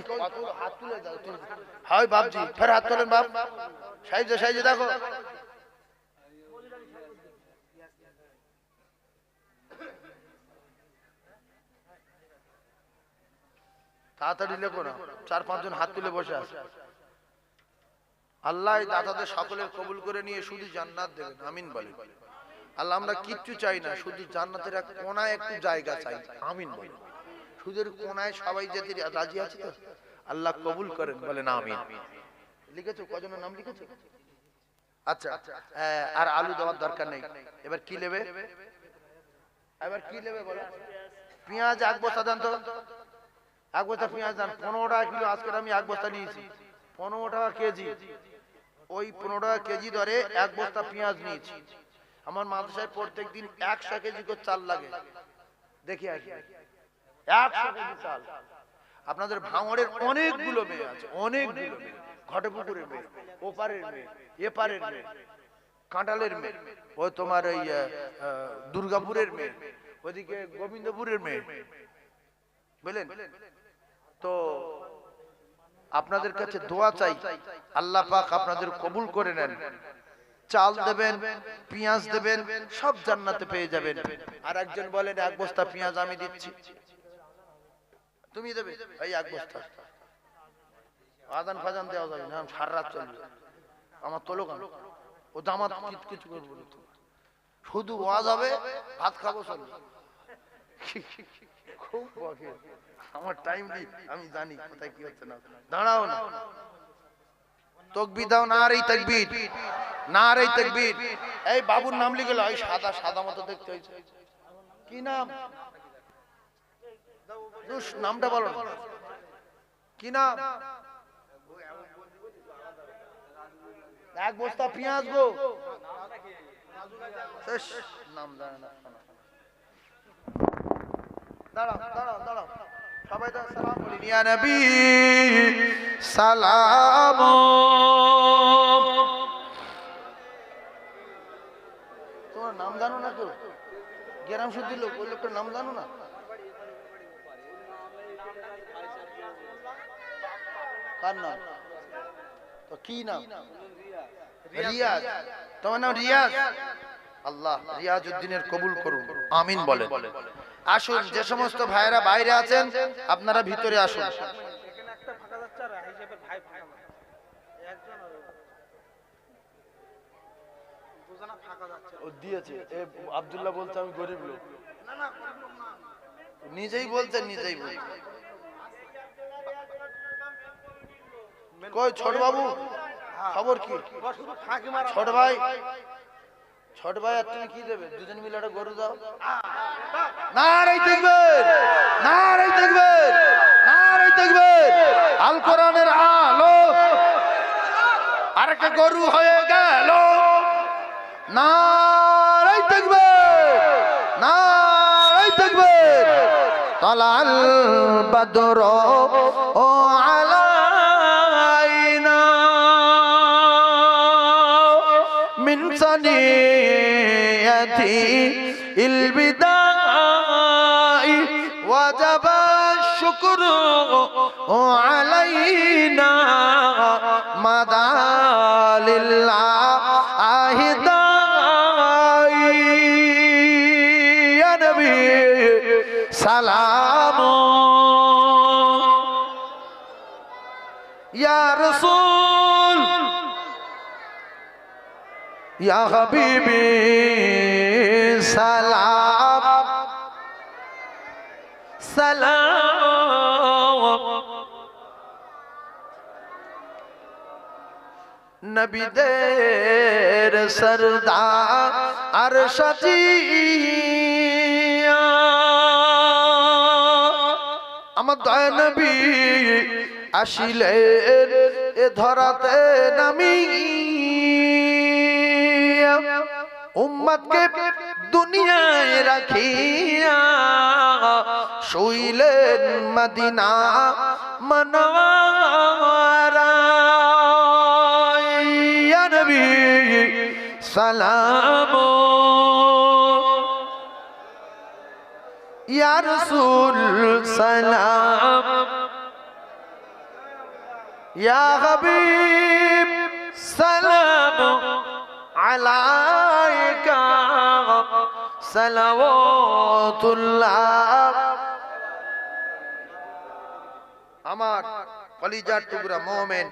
Speaker 1: হাত তুলে দাও, হয় বাপজি, ফের হাত তোলেন বাপ। সাইজে সাইজে দেখো। তাড়াতাড়ি লেখো না, 4-5 জন হাত তুলে বসে আছে। আল্লাহ দাতাদের সকলের কবুল করে নিয়ে শুধু জান্নাত দেবেন, আমিন বলেন। আল্লাহ আমরা কিচ্ছু চাই না, শুধু জান্নাতের এক কোনায় একটু জায়গা চাই, আমিন বলেন। শুধু কোনায় সবাই যেতে রাজি আছে তো? আল্লাহ কবুল করেন, বলেন আমিন। লিখেছো? কজনের নাম লিখেছো? আচ্ছা, আর আলু দেওয়ার দরকার নেই। এবার কি নেবে? এবার কি নেবে বলো? পেঁয়াজ 1 বস্তা দেন তো। 1 বস্তা পেঁয়াজ দেন। 15 টাকা কিলো। আজকে আমি 1 বস্তা নিয়েছি, 15 টাকা কেজি। ওই 15 টাকা কেজি ধরে 1 বস্তা পেঁয়াজ নিয়েছি। আমার মাদ্রাসায় প্রত্যেকদিন 100 কেজি করে চাল লাগে। দেখি আসি 100 কেজি চাল। আপনাদের ভাঙড়ের অনেকগুলো মেয়ে আছে, অনেকগুলো মেয়ে। ঘটেপুকুরের মেয়ে, ওপারের মেয়ে, এপারের মেয়ে, কাঁটালের মেয়ে, ওই তোমার ওই দুর্গাপুরের মেয়ে, ওদিকে গোবিন্দপুরের মেয়ে, বুঝলেন তো। আপনাদের কাছে দোয়া চাই, আল্লাহ পাক আপনাদের কবুল করে নেন। চাল দেবেন, পেঁয়াজ দেবেন, সব জান্নাতে পেয়ে যাবেন। আর একজন বলেন এক বস্তা পেঁয়াজ আমি দিচ্ছি, তুমি দেবে এই এক বস্তা। আদান ফাজান দেওয়া যাবে না, সারা রাত চলবে। আমার তোলো কেন, ও দামাত কিছু করবো না, শুধু ওয়াজ হবে, ভাত খাবো চলবে। খুব বকে, আমার টাইম দিই, আমি জানি কোথায় কি হচ্ছে না। দাঁড়াও না, তাকবীর দাও, নারে তাকবীর, নারে তাকবীর। এই বাবুর নাম লিখে লো, এই সাদা সাদা মতো দেখতে হয়েছে, কি নাম? নামটা বলো, কি নাম? এক বস্তা পেঁয়াজ গো, নাম জানে না। দাঁড়াও দাঁড়াও দাঁড়াও, সবাই তো সালাম বলি, ইয়া নবী সালাম। তোমার নাম জানো না কেউ? গ্রাম শুদ্ধি লোক, ওই লোকটার নাম জানো না? কার নাম? তো কি নাম? রিয়াজ। তোমার নাম রিয়াজ? আল্লাহ রিয়াজ উদ্দিনের কবুল করুন, আমিন বলেন। আসুন, যে সমস্ত ভাইরা বাইরে আছেন আপনারা ভিতরে আসুন। দিয়েছে আব্দুল্লাহ বলছে আমি গরিব লোক, নিজেই বলছেন, নিজেই বলছেন। কই ছোট বাবু, খবর কি? ছোট ভাই, ছোট ভাই আর তুমি কি দেবে? দুজন মিলে একটা গরু দাও। নারে তাকবীর, নারে তাকবীর, নারে তাকবীর। আল কোরআনের আলো আরেকটা গরু হয়ে গেল। নারে তাকবীর, নারে তাকবীর। তালাল বদর ও আলাইনা মিন সানিয়াতি البداء وجب الشكر علينا مدى لله داعي يا نبي سلام يا رسول يا حبيبي سلام سلام نبی دیر سردار ارشدیا আমার দয়া নবী আসিলেন এ ধরাতে নামিয়া উম্মতকে দুনিয়ায় রাখিয়া শুইলেন মদিনা মনওয়ারায় ইয়া নবী সালাম ইয়া রাসূল সালাম ইয়া হাবিব সালাম আলাইকা সালাওয়াতুল্লাহ। আমার কলিজার টুকরা মুমিন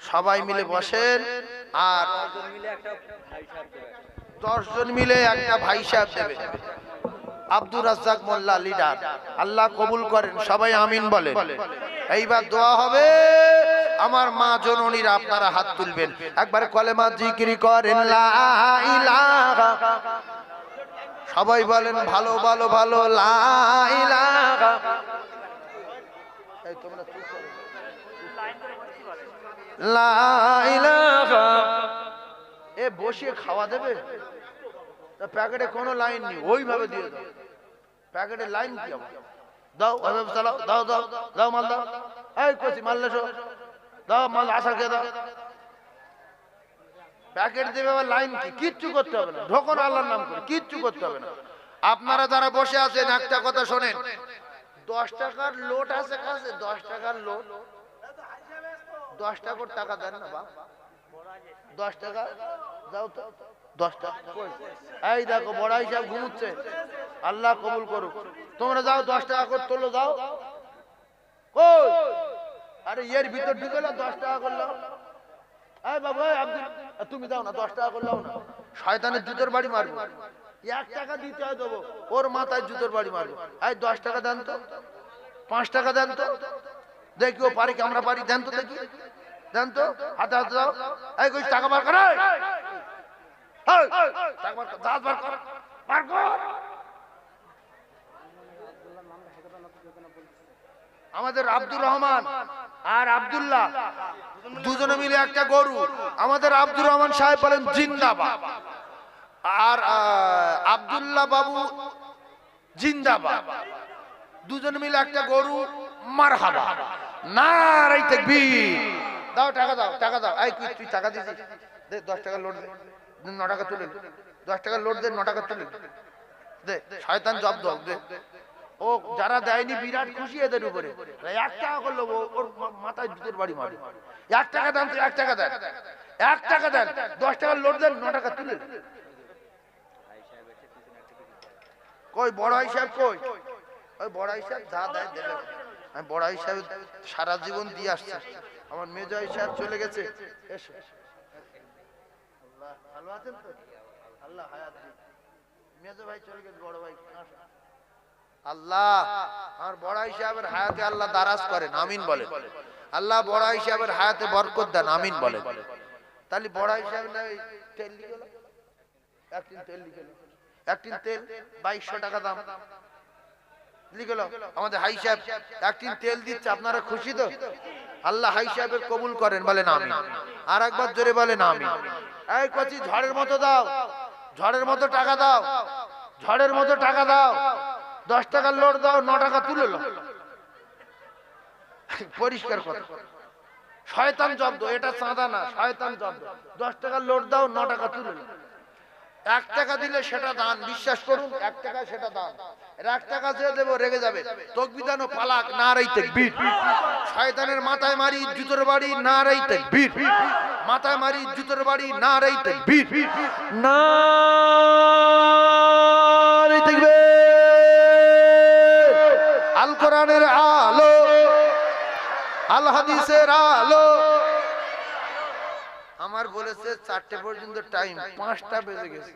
Speaker 1: সবাই মিলে বসেন আর 10 জন মিলে একটা ভাই সাহেব দেবে। আব্দুর রাজ্জাক মোল্লা লিডার, আল্লাহ কবুল করেন, সবাই আমিন বলেন। এইবার দোয়া হবে, আমার মা জননীরা আপনারা হাত তুলবেন, একবার কলেমা জিকির করেন লা ইলাহা, সবাই বলেন ভালো ভালো ভালো লা ইলাহা। এই তোমরা চুপ করো, লা ইলাহা। এ বসে খাওয়া দেবে? প্যাকেটে কোনো লাইন নেই, ওইভাবে দিয়ে দাও। প্যাকেটে লাইন কি আমার? দাও ওইভাবে চালাও, দাও দাও দাও মাল দাও। এই কচি মাল লেসো, দাও মাল আশা খেয়ে দাও। প্যাকেট দেবে আবার লাইন কি? কিচ্ছু করতে হবে না, ঢোকন আল্লাহর নাম করে, কিচ্ছু করতে হবে না। আপনারা যারা বসে আছেন একটা কথা শোনেন, 10 টাকার লোট আছে কাছে, 10 টাকার লোট, 10 টাকার টাকা দেন না বাপ, 10 টাকা দাও তো, 10 টাকা কই? এই দেখো বড় হিসাব ঘুমুচ্ছে, আল্লাহ কবুল করুক। তোমরা যাও 10 টাকা করে তোলো, যাও কই? আরে এর ভিতর ঢুকে না, 10 টাকা করলো। এই বাবু, এই আব্দুল, তুমি দাও না, 10 টাকা করলাও না, শয়তানের জুতোর বাড়ি মারবো। 1 টাকা দিতে হয় দেবো, ওর মাথায় জুতোর বাড়ি মারবো। এই 10 টাকা দেন তো, 5 টাকা দেন তো, দেখি ও পারি কি আমরা পারি, দেন তো দেখি, দেন তো, হাতে হাতে দাও। এই কই টাকা বার করে, টাকা বার কর, দাঁত বার কর, বার কর। আমাদের আব্দুর রহমান আর আব্দুল্লাহ দুজনে মিলে একটা গরু, আমাদের আব্দুর রহমান সাহেব বলেন জিন্দাবাদ, আর আব্দুল্লাহ বাবু জিন্দাবাদ, দুজনে মিলে একটা গরু মারহাবা, নারে তাকবীর। দাও টাকা, দাও টাকা দাও। এই তুই টাকা দিছিস, দে 10 টাকা লোড দে, 9 টাকা তুলে 10 টাকা লোড দে, 9 টাকা তুলে দে, শয়তান জব্দ হোক দে। ও যারা দেয়নি বিরাট খুশি এদের উপরে, 1 টাকা করলো ওর মাথায় জুতোর বাড়ি মারে। 1 টাকা দেন তো, 1 টাকা দেন, 1 টাকা দেন, 10 টাকা লোড দেন, 9 টাকা তুলে। কই বড় হিসাব কই? ওই বড় হিসাব যা দেয় দেবে। আমি বড় হিসাব সারা জীবন দিয়ে আসছি, আমার মেজো হিসাব চলে গেছে। এসো, আল্লাহ ভালো আছেন তো? আল্লাহ হায়াত দিন। মেজো ভাই চলে গেছে, বড় ভাই আল্লাহ আমার বড় হিসাবের হায়াতে আল্লাহ দারাজ করেন, আমিন বলেন। আল্লাহ বড় হিসাবের হায়াতে বরকত দেন, আমিন বলেন। তাহলে বড় হিসাব না তেল লিখে গেল, 1 টিন তেল লিখে গেল, 1 টিন তেল 2200 টাকা দাম লিখে গেল। আমাদের হাই সাহেব 1 টিন তেল দিচ্ছে, আপনারা খুশি তো? আল্লাহ হাই সাহেবের কবুল করেন, বলেন আমিন। আর একবার জোরে বলেন আমিন। এই কচি ঝড়ের মতো দাও, ঝড়ের মতো টাকা দাও, ঝড়ের মতো টাকা দাও, 10 টাকার লোড দাও, 9 টাকা তুলে লো। পরিষ্কার কথা, শয়তান জব্দ, এটা চাঁদা না, শয়তান জব্দ। 10 টাকার লোড দাও, 9 টাকা তুলে লো। 1 টাকা দিলে সেটা দান, বিশ্বাস করুন, 1 টাকা সেটা দান। 1 টাকা যে দেবো রেগে যাবে। তাকবীর ও পালাক, নারে তাকবীর। শয়তানের মাথায় মারি জুতোর বাড়ি, নারে তাকবীর। মাথায় মারি জুতোর বাড়ি, নারে তাকবীর, নারে তাকবীর। আল কোরআনের আলো, আল হাদিসের আলো। আমার বলেছে 4টে পর্যন্ত টাইম, 5টা বেজে গেছে।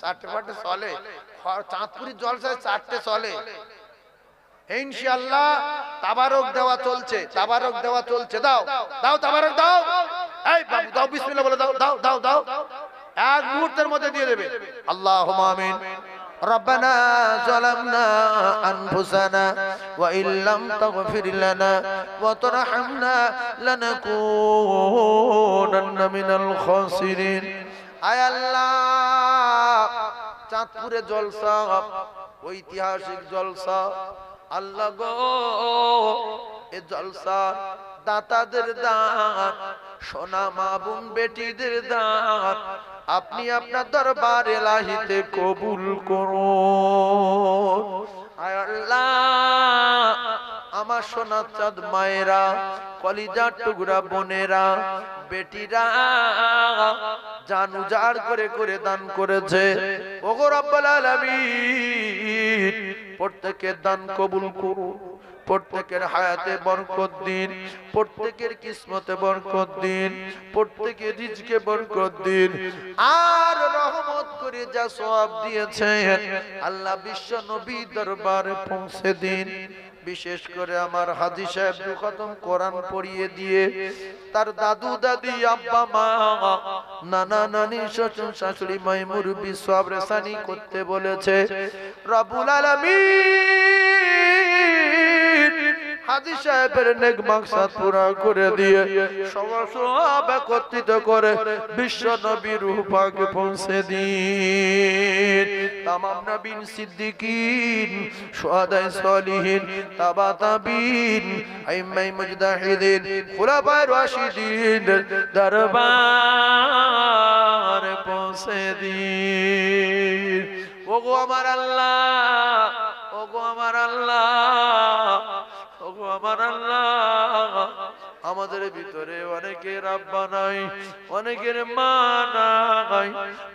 Speaker 1: 4টে ফাটে চলে, চাঁদপুরের জলসায় 4টে চলে ইনশাআল্লাহ। তাবারক দেওয়া চলছে, তাবারক দেওয়া চলছে। দাও দাও তাবারক দাও। এই বাবু দাও, বিসমিল্লাহ বলে দাও, দাও দাও দাও, 1 মুহূর্তের মধ্যে দিয়ে দেবে। আল্লাহুম্মা আমিন। ربنا ظلمنا أنفسنا وإن لم تغفر لنا وترحمنا لنكونن من الخاسرين। আয় আল্লাহ, চাঁদপুরে জলসা, ঐতিহাসিক জলসা, আল্লাহ গো এ জলসা দাতাদের দান, সোনা মা বোন বেটিদের দান আপনি আপনার দরবার ইলাহিতে কবুল করুন। আয় আল্লাহ, আমার সোনা চাঁদ মায়েরা, কলিজার টুকরা বোনেরা, বেটিরা জান উজাড় করে করে দান করেছে। ওগো রব্বুল আলামিন, প্রত্যেকের দান কবুল করুন, প্রত্যেকের হায়াতে বরকত দিন, প্রত্যেকের কিসমতে বরকত দিন, প্রত্যেকের রিজকে বরকত দিন। আর রহমত করে যা সওয়াব দিয়েছেন আল্লাহ বিশ্ব নবী দরবারে পৌঁছে দিন। বিশেষ করে আমার হাজী সাহেব 2 খতম কোরআন পড়িয়ে দিয়ে তার দাদু দাদি, আব্বা মা, নানা নানি, শ্বশুর শাশুড়ি, মাই মুরব্বি সব রেসানি করতে বলেছে। রব্বুল আলামিন হাজী সাহেবের নেক মাকসাদ পুরা করে দিয়ে সব একত্রিত করে বিশ্ব নবী রূহ পাকে পৌঁছে দিন। তামাম নবীন, সিদ্দিকীন, শুহাদায়ে সালিহিন, তাবা তাবিন, আইম্মায়ে মুজতাহিদিন, খুলাফায়ে রাশিদিন দরবার পৌঁছে দিন। ও
Speaker 2: ওগো আমার আল্লাহ, ওগো আমার আল্লাহ, ওগো আমার আল্লাহ, আমাদের ভিতরে অনেকের আব্বা নাই, অনেকের মা নাই,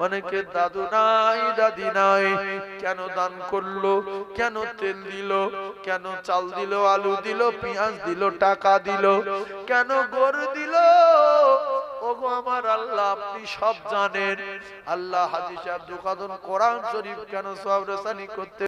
Speaker 2: অনেকের দাদু নাই, দাদি নাই। কেন দান করলো, কেন তেল দিল, কেন চাল দিল, আলু দিল, পেঁয়াজ দিল, টাকা দিল, কেন গরু দিল? ওগো আমার আল্লাহ, আপনি সব জানেন। আল্লাহ হাজী সাহেব দুকাদন কোরআন শরীফ কেন সওয়াব রসানি করতে